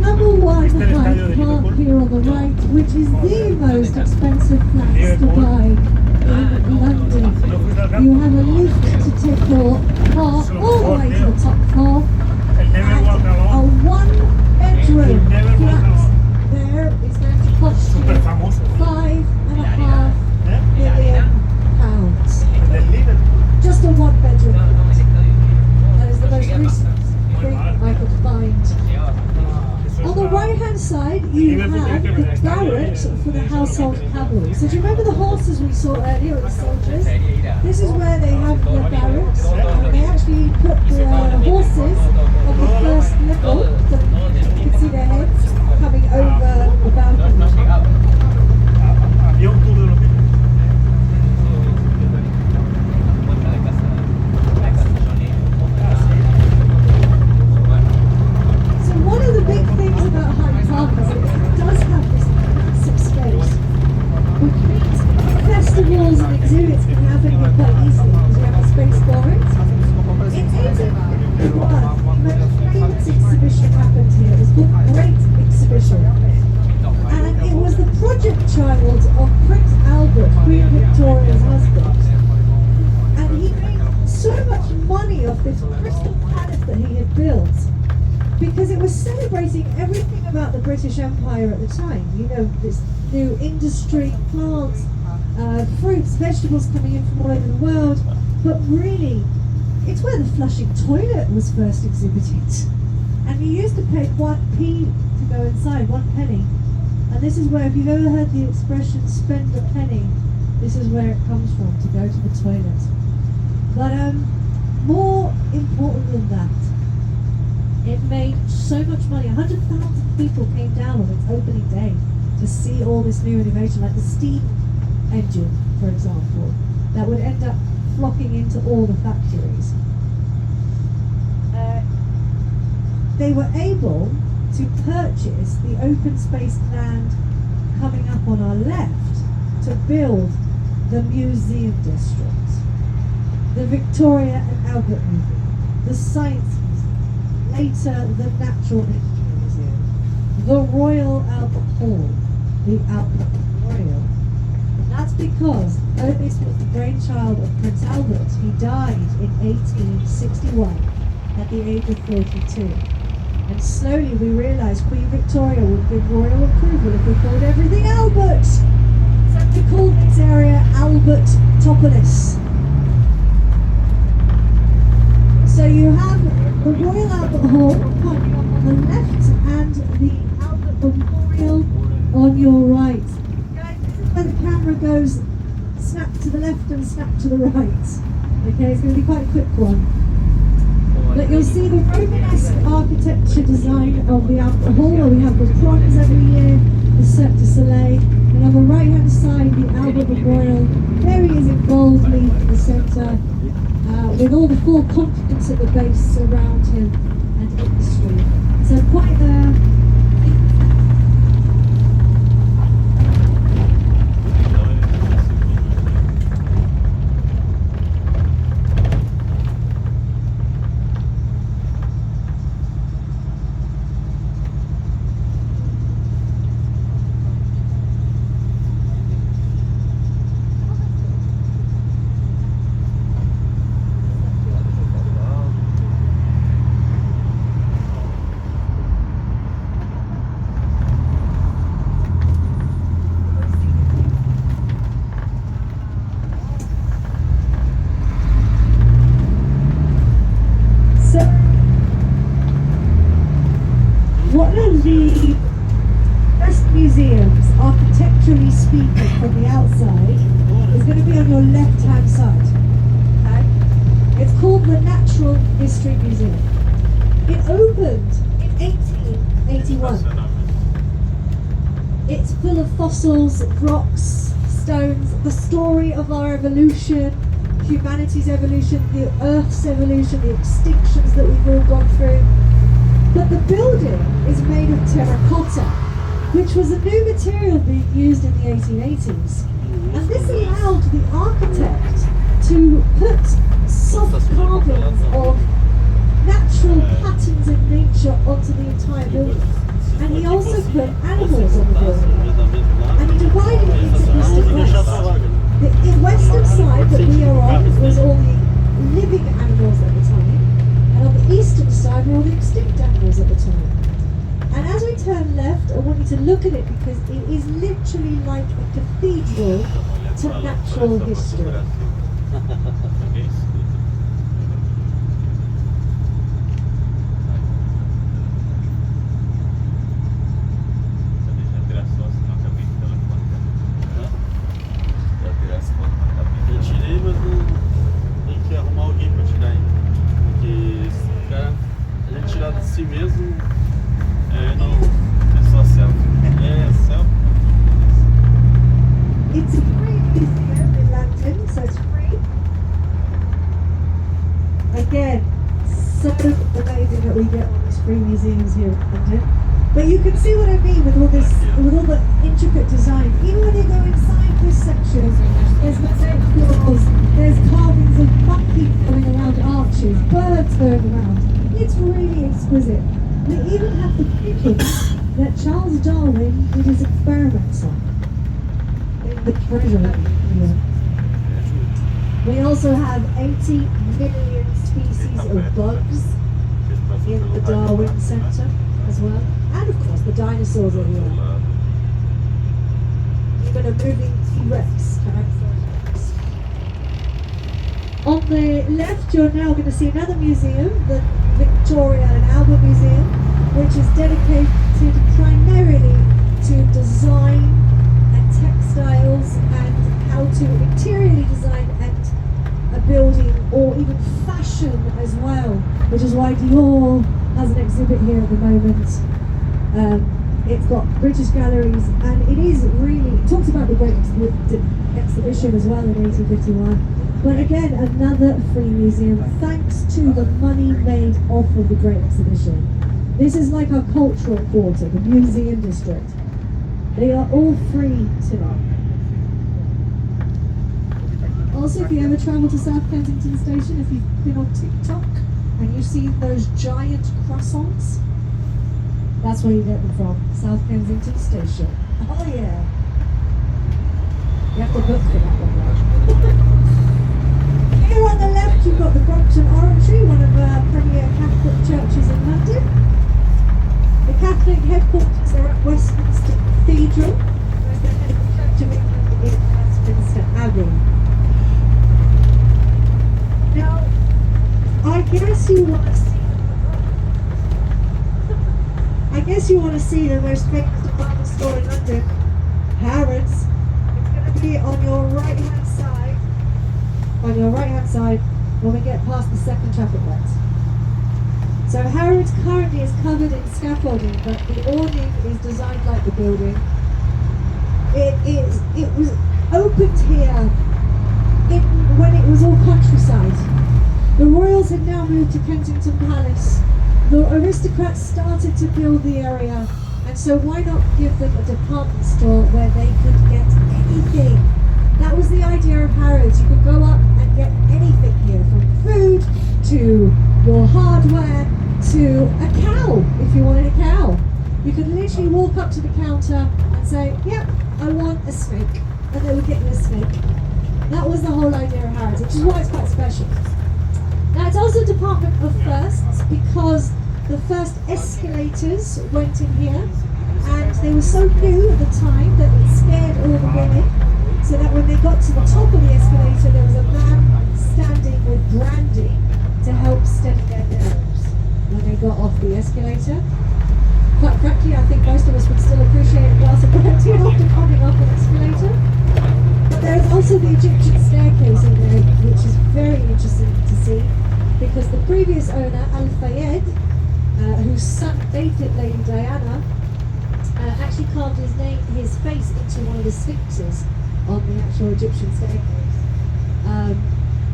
And number one Hyde Park here on the right, which is the most expensive flats to buy in London. You have a lift to take your car all the way to the top floor, El never and walk a alone. one-bedroom flat there is going to cost you Super famoso. £5.5 ¿Eh? million. Del Liverpool. Just a one-bedroom flat. That is the most recent thing I could find. On the right-hand side, you have the barracks for the household cavalry. So do you remember the horses we saw earlier with the soldiers? This is where they have their barracks, and they actually put the horses on the first level, so you can see their heads coming over the balcony. Había un tour de los mismos. So one of the big things about Hyde Park is it does have this massive space, which means festivals and exhibits can happen here quite easily because you have the space for it. In 1851, the most famous exhibition happened here. It was called the Great Exhibition. And it was the project child of Prince Albert, Queen Victoria's husband. And he made so much money off this crystal palace that he had built because it was celebrating everything about the British Empire at the time. You know, this new industry, plants, fruits, vegetables coming in from all over the world. But really, it's where the flushing toilet was first exhibited. And you used to pay 1p to go inside, 1 penny. And this is where, if you've ever heard the expression spend a penny, this is where it comes from, to go to the toilet. But more important than that, it made so much money. 100,000 people came down on its opening day to see all this new innovation, like the steam engine, for example, that would end up flocking into all the factories. They were able to purchase the open space land coming up on our left to build the museum district, the Victoria and Albert Museum, the Science Museum, later the Natural History Museum, the Royal Albert Hall, the Albert Memorial. That's because this was the brainchild of Prince Albert. He died in 1861 at the age of 42. And slowly we realised Queen Victoria would give royal approval if we called everything Albert. So we called this area Albertopolis. So you have the Royal Albert Hall coming up on the left and the Albert Memorial on your right. Guys, this is where the camera goes snap to the left and snap to the right. Okay, it's going to be quite a quick one. But you'll see the Romanesque architecture design of the Albert Hall, where we have the proms every year, the Cirque du Soleil, and on the right hand side the Albert Memorial. There he is in gold leaf in the centre, with all the 4 continents at the base around him and in the street. So quite a one of the museums, architecturally speaking, from the outside, is going to be on your left-hand side. Okay? It's called the Natural History Museum. It opened in 1881. It's full of fossils, rocks, stones, the story of our evolution, humanity's evolution, the Earth's evolution, the extinctions that we've all gone through. But the building is made of terracotta, which was a new material being used in the 1880s. And this allowed the architect to put soft carvings of natural patterns in nature onto the entire building. And he also put animals on the building. And he divided it into east and west. The western side that we are on was all the living animals at the time. And on the eastern side were all the extinct animals at the time. And as we turn left, I want you to look at it because it is literally like a cathedral to natural history. Eu tirei, mas não tem que arrumar alguém pra tirar ainda. Porque esse cara, a gente tirar de si mesmo, não. É só selfie. É selfie. It's a free museum in London, so it's free. Again, so amazing that we get all these free museums here in London. But you can see what I mean with all this, with all the intricate design. Even when you go inside this section, there's mosaics, there's carvings of monkeys going around arches, birds going around. It's really exquisite. We even have the pigeons that Charles Darwin did his experiments on in the treasure here. We also have 80 million species of bugs in the Darwin Centre as well. And of course the dinosaurs are here. Even a moving T-Rex. On the left you're now going to see another museum, the Victoria and Albert Museum, which is dedicated primarily to design and textiles and how to interiorly design a building or even fashion as well, which is why Dior has an exhibit here at the moment. It's got British galleries and it is really, it talks about the Great Exhibition as well in 1851. But again, another free museum thanks to the money made off of the Great Exhibition. This is like our cultural quarter, the museum district. They are all free today. Also, if you ever travel to South Kensington Station, if you've been on TikTok and you see those giant croissants, that's where you get them from, South Kensington Station. Oh yeah. You have to book for that one. Here on the left you've got the Brompton Oratory, one of our premier Catholic churches in London. The Catholic headquarters are at Westminster Cathedral, whereas the head of the Church of England is Westminster Abbey. Now, I guess you want to see the most famous department store in London, Harrods. It's going to be on your right hand side. On your right hand side when we get past the second traffic light. So Harrods currently is covered in scaffolding, but the awning is designed like the building. It was opened here when it was all countryside. The royals had now moved to Kensington Palace. The aristocrats started to build the area, and so why not give them a department store where they could get anything? That was the idea of Harrods. You could go up and get anything here, from food to your hardware to a cow, if you wanted a cow. You could literally walk up to the counter and say, yep, I want a snake, and they would get you a snake. That was the whole idea of Harrods, which is why it's quite special. Now it's also a department of firsts because the first escalators went in here and they were so new at the time that it scared all the women, so that when they got to the top of the escalator there was a man standing with brandy to help steady their nerves when they got off the escalator. quite frankly, I think most of us would still appreciate a glass of brandy after coming up an escalator. But there is also the Egyptian staircase in there, which is very interesting to see, because the previous owner, Al-Fayed, whose son dated Lady Diana, actually carved his face into one of the sphinxes on the actual Egyptian staircase.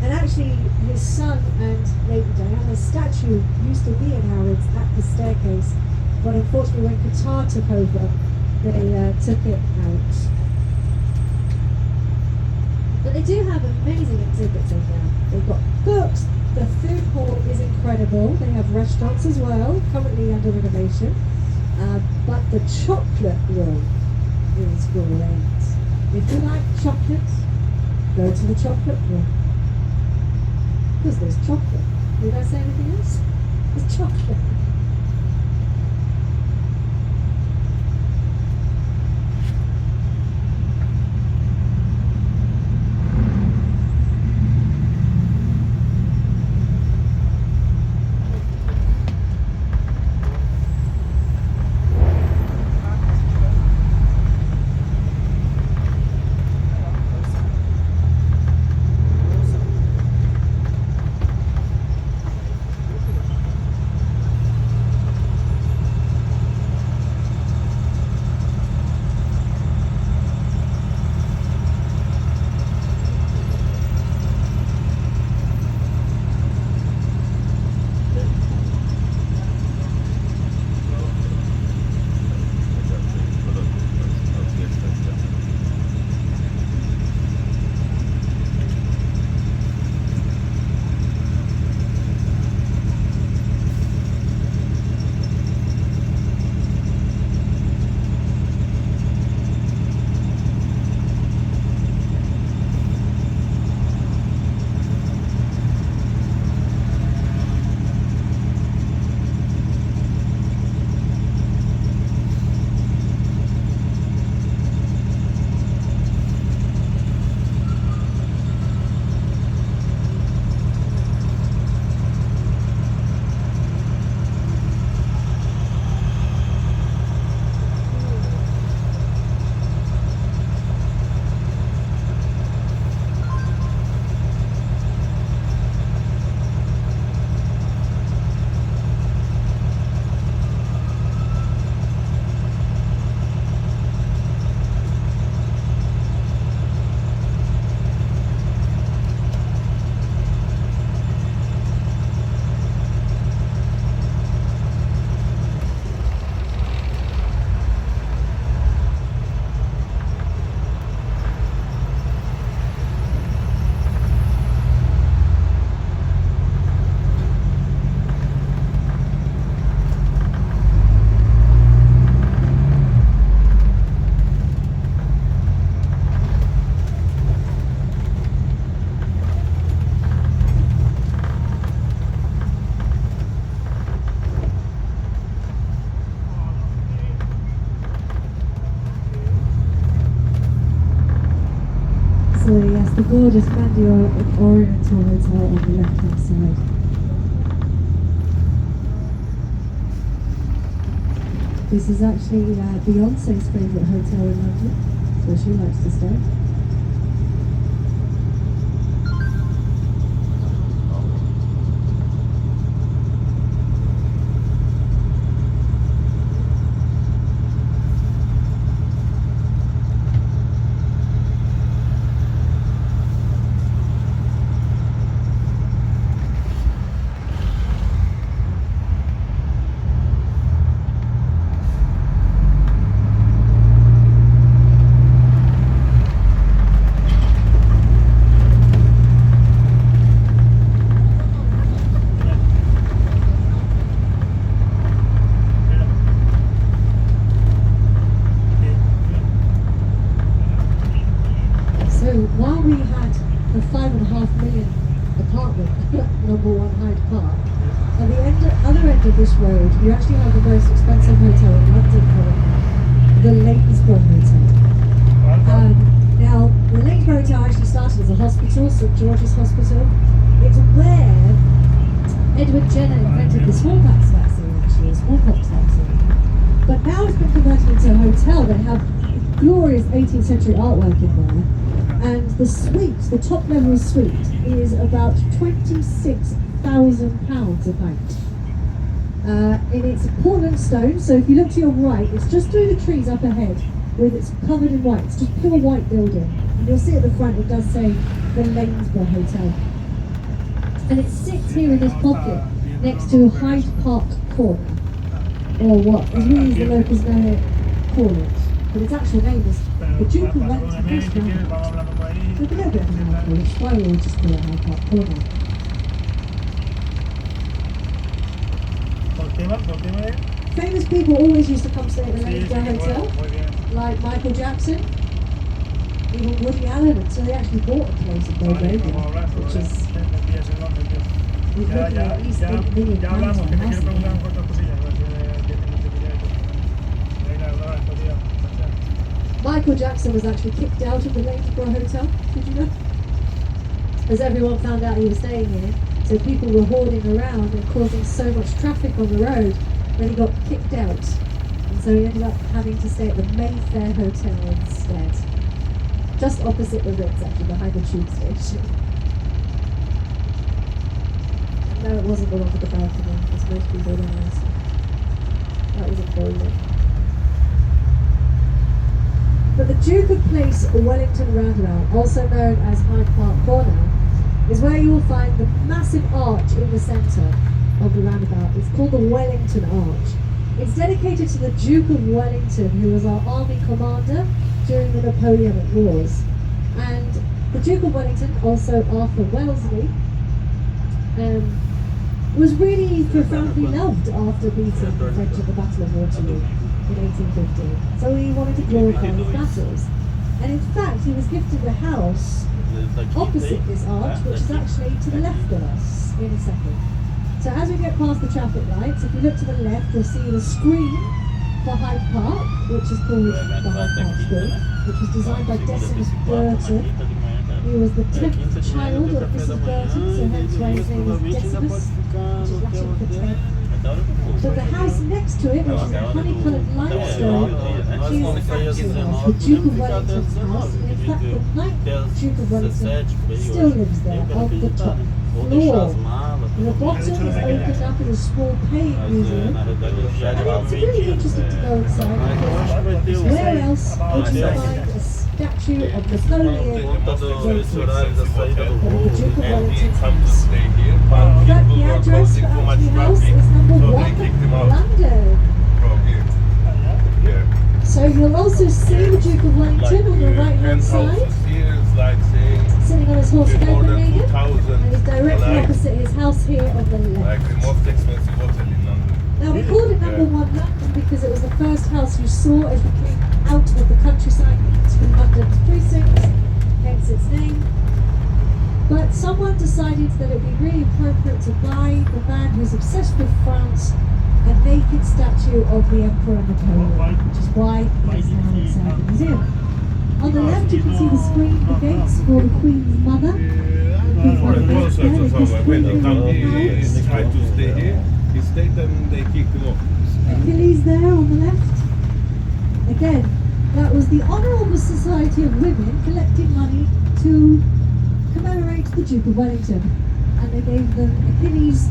And actually, his son and Lady Diana's statue used to be in Harrods at the staircase, but unfortunately when Qatar took over, they took it out. But they do have amazing exhibits in there. They've got books, the food hall is incredible, they have restaurants as well, currently under renovation. But the chocolate room is great. If you like chocolate, go to the chocolate room. Because there's chocolate. Did I say anything else? There's chocolate. So yes, the gorgeous Mandio Oriental Hotel on the left hand side. This is actually Beyonce's favourite hotel in London, so she likes to stay. While we had the $5.5 million apartment, number 1 Hyde Park, at the other end of this road, you actually have the most expensive hotel in London called the Lanesborough Hotel. Now, the Lanesborough Hotel actually started as a hospital, St George's Hospital. It's where Edward Jenner invented the smallpox vaccine, actually, a smallpox vaccine. Wellington Hotel, they have glorious 18th century artwork in there. And the suite, the top level suite, is about £26,000 a night. And it's Portland stone, so if you look to your right, it's just through the trees up ahead, it's covered in white. It's just pure white building. And you'll see at the front it does say the Lanesborough Hotel. And it sits here in this pocket next to Hyde Park Corner, or what, as we as the locals know it, call it. But its actual name is the Duke of Wellington Post Roundabout. So it's a little bit of a mouthful, which is why we all just call it Hyde Park Corner. Famous people always used to come stay at the Lanesborough Hotel, like Michael Jackson, even Woody Allen, until they actually bought a place in Belgravia, which is looking at least £8 million for a house. Michael Jackson was actually kicked out of the Lanesborough Hotel, did you know? As everyone found out he was staying here, so people were hoarding around and causing so much traffic on the road that he got kicked out. And so he ended up having to stay at the Mayfair Hotel instead. Just opposite the Ritz, actually, behind the tube station. And no, it wasn't the one with the balcony, as most people realised. That was a building. But the Duke of Place Wellington Roundabout, also known as Hyde Park Corner, is where you will find the massive arch in the centre of the roundabout. It's called the Wellington Arch. It's dedicated to the Duke of Wellington, who was our army commander during the Napoleonic Wars. And the Duke of Wellington, also Arthur Wellesley, was really profoundly loved after beating the French at the Battle of Waterloo in 1815. So he wanted to glorify his battles. And in fact, he was gifted a house opposite this arch, which is actually to the left of us in a second. So as we get past the traffic lights, if you look to the left, you'll see the screen for Hyde Park, which is called the Hyde Park Screen, which was designed by Decimus Burton. He was the 10th child of Mrs. Burton, so hence why his name is Decimus, which is Latin for 10. But the house next to it, which is a honey-coloured limestone, is actually the Duke of Wellington's house. And in fact, the 9th Duke of Wellington still lives there, on the top floor. The bottom is opened up as a small paint museum, and it's really interesting to go inside because where else would you find a statue of Napoleon but the Duke of Wellington's house? But the address for Ashley House is number 1, London. So you'll also see the Duke of Wellington on the right hand side, sitting on his horse Copenhagen, and he's directly opposite his house here on the left. Now we called it number 1 London because it was the first house you saw as you came out of the countryside into London's precincts, hence its name. But someone decided that it would be really appropriate to buy the man who's obsessed with France a naked statue of the Emperor Napoleon, which is why he is now inside the museum. On the left you can see the screen, the gates for the Queen's mother. The Queen's mother gates there, they kiss the Queen in the Achilles there on the left. Again, that was the Honourable Society of Women collecting money to commemorate the Duke of Wellington, and they gave them Achilles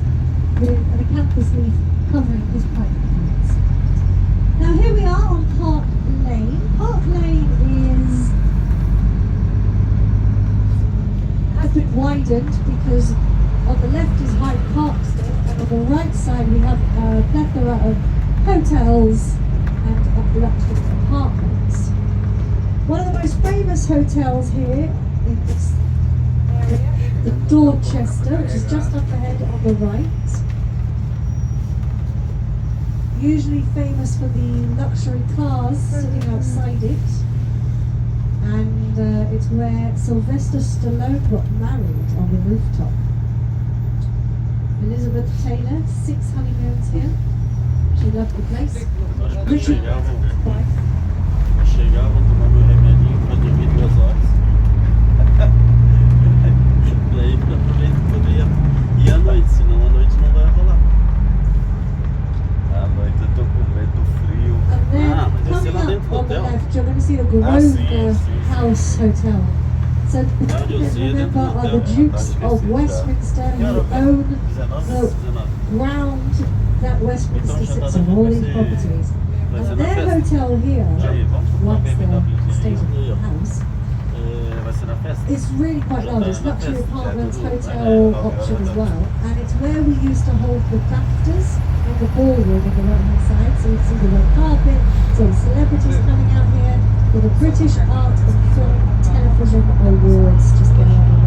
with an acanthus leaf covering his private parts. Now here we are on Park Lane. Park Lane has been widened because on the left is Hyde Park still, and on the right side we have a plethora of hotels and of luxury apartments. One of the most famous hotels here in this area, the Dorchester, which is just up ahead on the right. Usually famous for the luxury cars sitting outside it, and it's where Sylvester Stallone got married on the rooftop. Elizabeth Taylor, 6 honeymoons here. She loved the place. Richard wife. Chegava, tomava meu remedinho para dormir 2 horas. Daí aproveito que poderia ir à noite, senão à noite não vai rolar. À noite eu tô com medo do frio. Ah, mas esse é lá dentro. Grosvenor House Hotel. So the president, remember, are the Dukes of Westminster who own the ground that Westminster sits on, all these properties. And their hotel here, once the state of the house, it's really quite large. It's luxury apartments, hotel option as well. And it's where we used to hold the BAFTAs in the ballroom on the right hand side. So you see the red carpet, so the celebrities coming out here for the British Art and Film Television Awards. Just get out of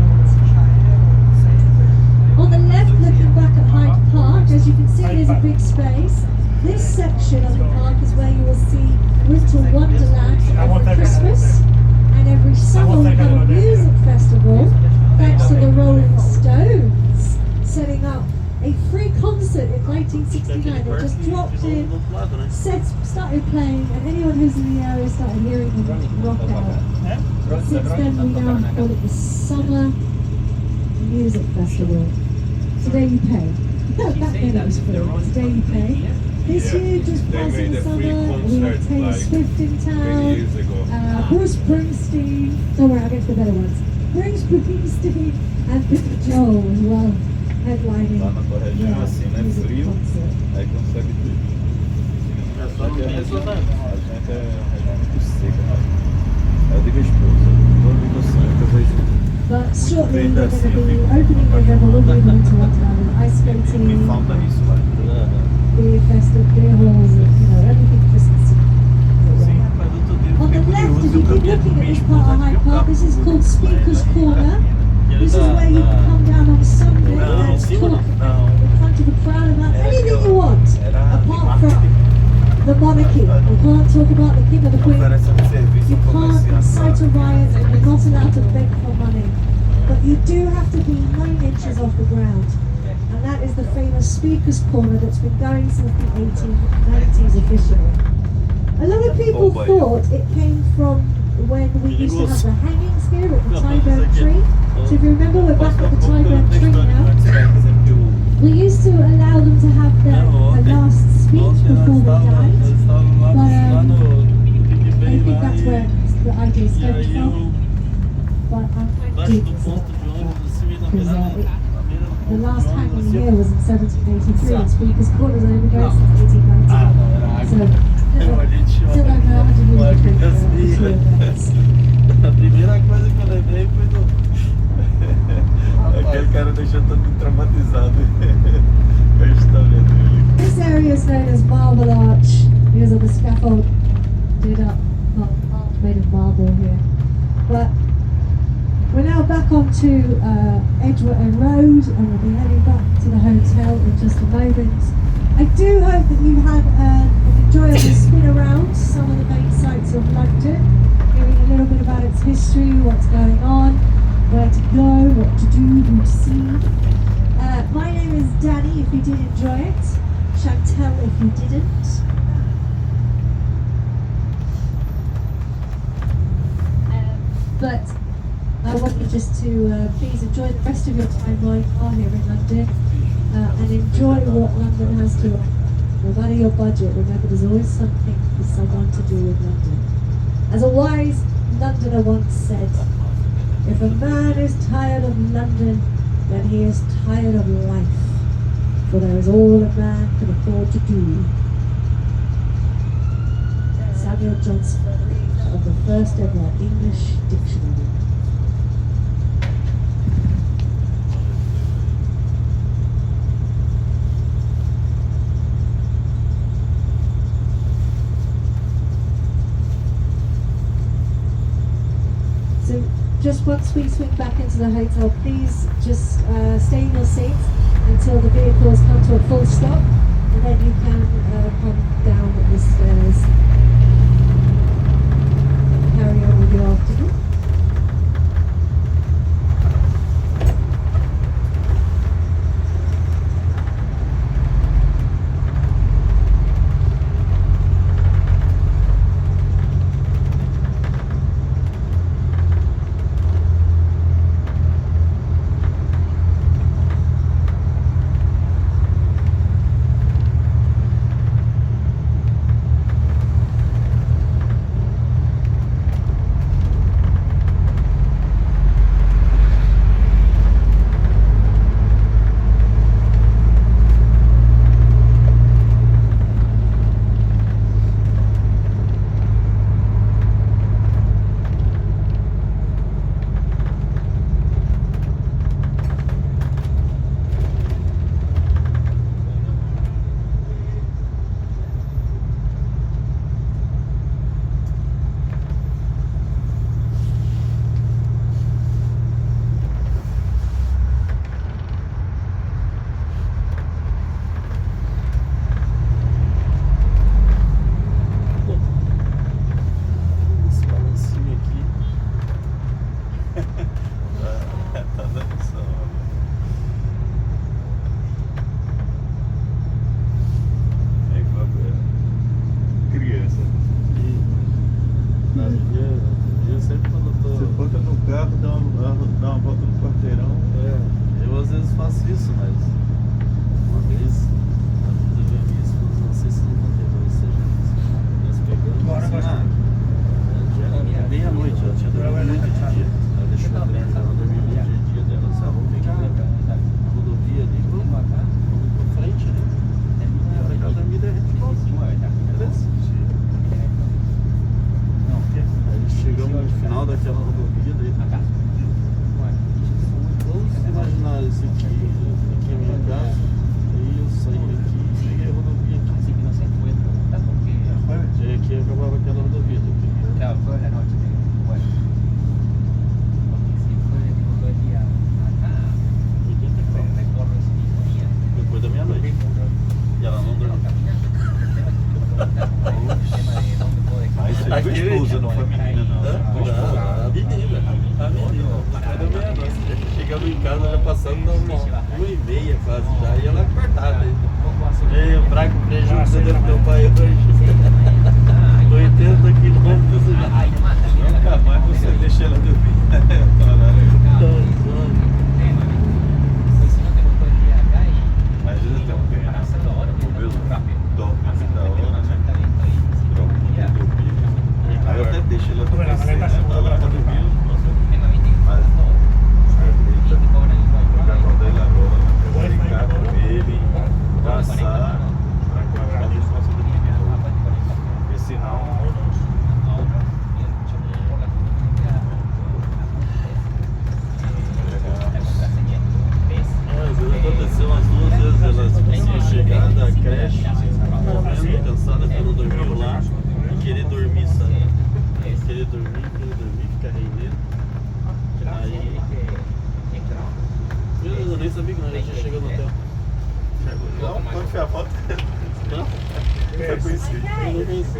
on the left, looking back at Hyde Park, as you can see, there's a big space. This section of the park is where you will see Winter Wonderland every Christmas, and every summer we have a music festival thanks to the Rolling Stones setting up a free concert in 1969. They just dropped in, started playing, and anyone who's in the area started hearing them rock out. Since then we now call it the Summer Music Festival. Today you pay. Back then it was free. Today you pay. This year, just passing the summer, we have Taylor Swift in town, Bruce Springsteen, don't worry, I'll get to the better ones. Bruce Springsteen and Billy Joel as well, headlining. Lá na Corregião, assim, né? Frio, aí consegue tudo. Só que a gente é muito seca, né? Eu digo a esposa, todo mundo sonha que eu vejo. But shortly they're going to be opening their revolution into Rotterdam, ice skating, beer festival, beer halls, everything Christmas. On the left, if you keep looking at this part of Hyde Park, this is called Speaker's Corner. This is where you can come down on Sunday and talk in front of the crowd about anything you want, apart from the monarchy. You can't talk about the king or the queen. You can't incite a riot, and you're not allowed to beg for money. But you do have to be 9 inches off the ground. And that is the famous Speaker's Corner that's been going since the 1890s officially. A lot of people thought it came from when we used to have the hangings here at the Tyburn tree. So if you remember, we're back at the Tyburn tree now. We used to allow them to have their last speech before they died. But I think that's where the idea stemmed from. But I'm going to do this because the last hanging here was in 1783 and Speaker's Corner has only been going since 1890. So, still don't know how to use the events. A primeira coisa que eu lembrei foi do... Aquele cara deixou todo mundo traumatizado com a história dele. This area is known as Marble Arch because of the scaffold did up, made of marble here. But we're now back onto Edgware Road and we'll be heading back to the hotel in just a moment. I do hope that you've had an enjoyable spin around some of the main sites of London, hearing a little bit about its history, what's going on, where to go, what to do, who to see. My name is Danny if you did enjoy it, Chantel if you didn't. But I want you just to please enjoy the rest of your time while you are here in London and enjoy what London has to offer. No matter your budget, remember there's always something for someone to do with London. As a wise Londoner once said, if a man is tired of London, then he is tired of life, for there is all a man can afford to do. Samuel Johnson of the first ever English dictionary. So just once we swing back into the hotel, please just stay in your seats until the vehicles come to a full stop, and then you can come down the stairs. Carry on with your afternoon. em casa já passando da 1h30 quase já, e ela cortada ainda. Ei, o fraco prejuízo que você deu pro teu pai hoje. 80 quilômetros já. Nunca mais você deixa ela dormir. Imagina ter um pé, né? O meu dorme assim da hora, né? Droga, não dormir. Aí eu até deixo ela dormir, né? Tá lá pra dormir, mas quando ele agora, eu vou ficar com ele, passar, pra que ele possa dormir de novo. Porque senão... Às vezes aconteceu umas 2 vezes elas conseguiam chegar da creche, morrendo, cansada, porque não dormiu lá, e querer dormir, sabe? Querer dormir, ficar rendendo. Aí... Eu nem sabia que nós já tinha chegado no hotel. Não, quando foi a foto? Não? Foi conhecido. Eu não conheci.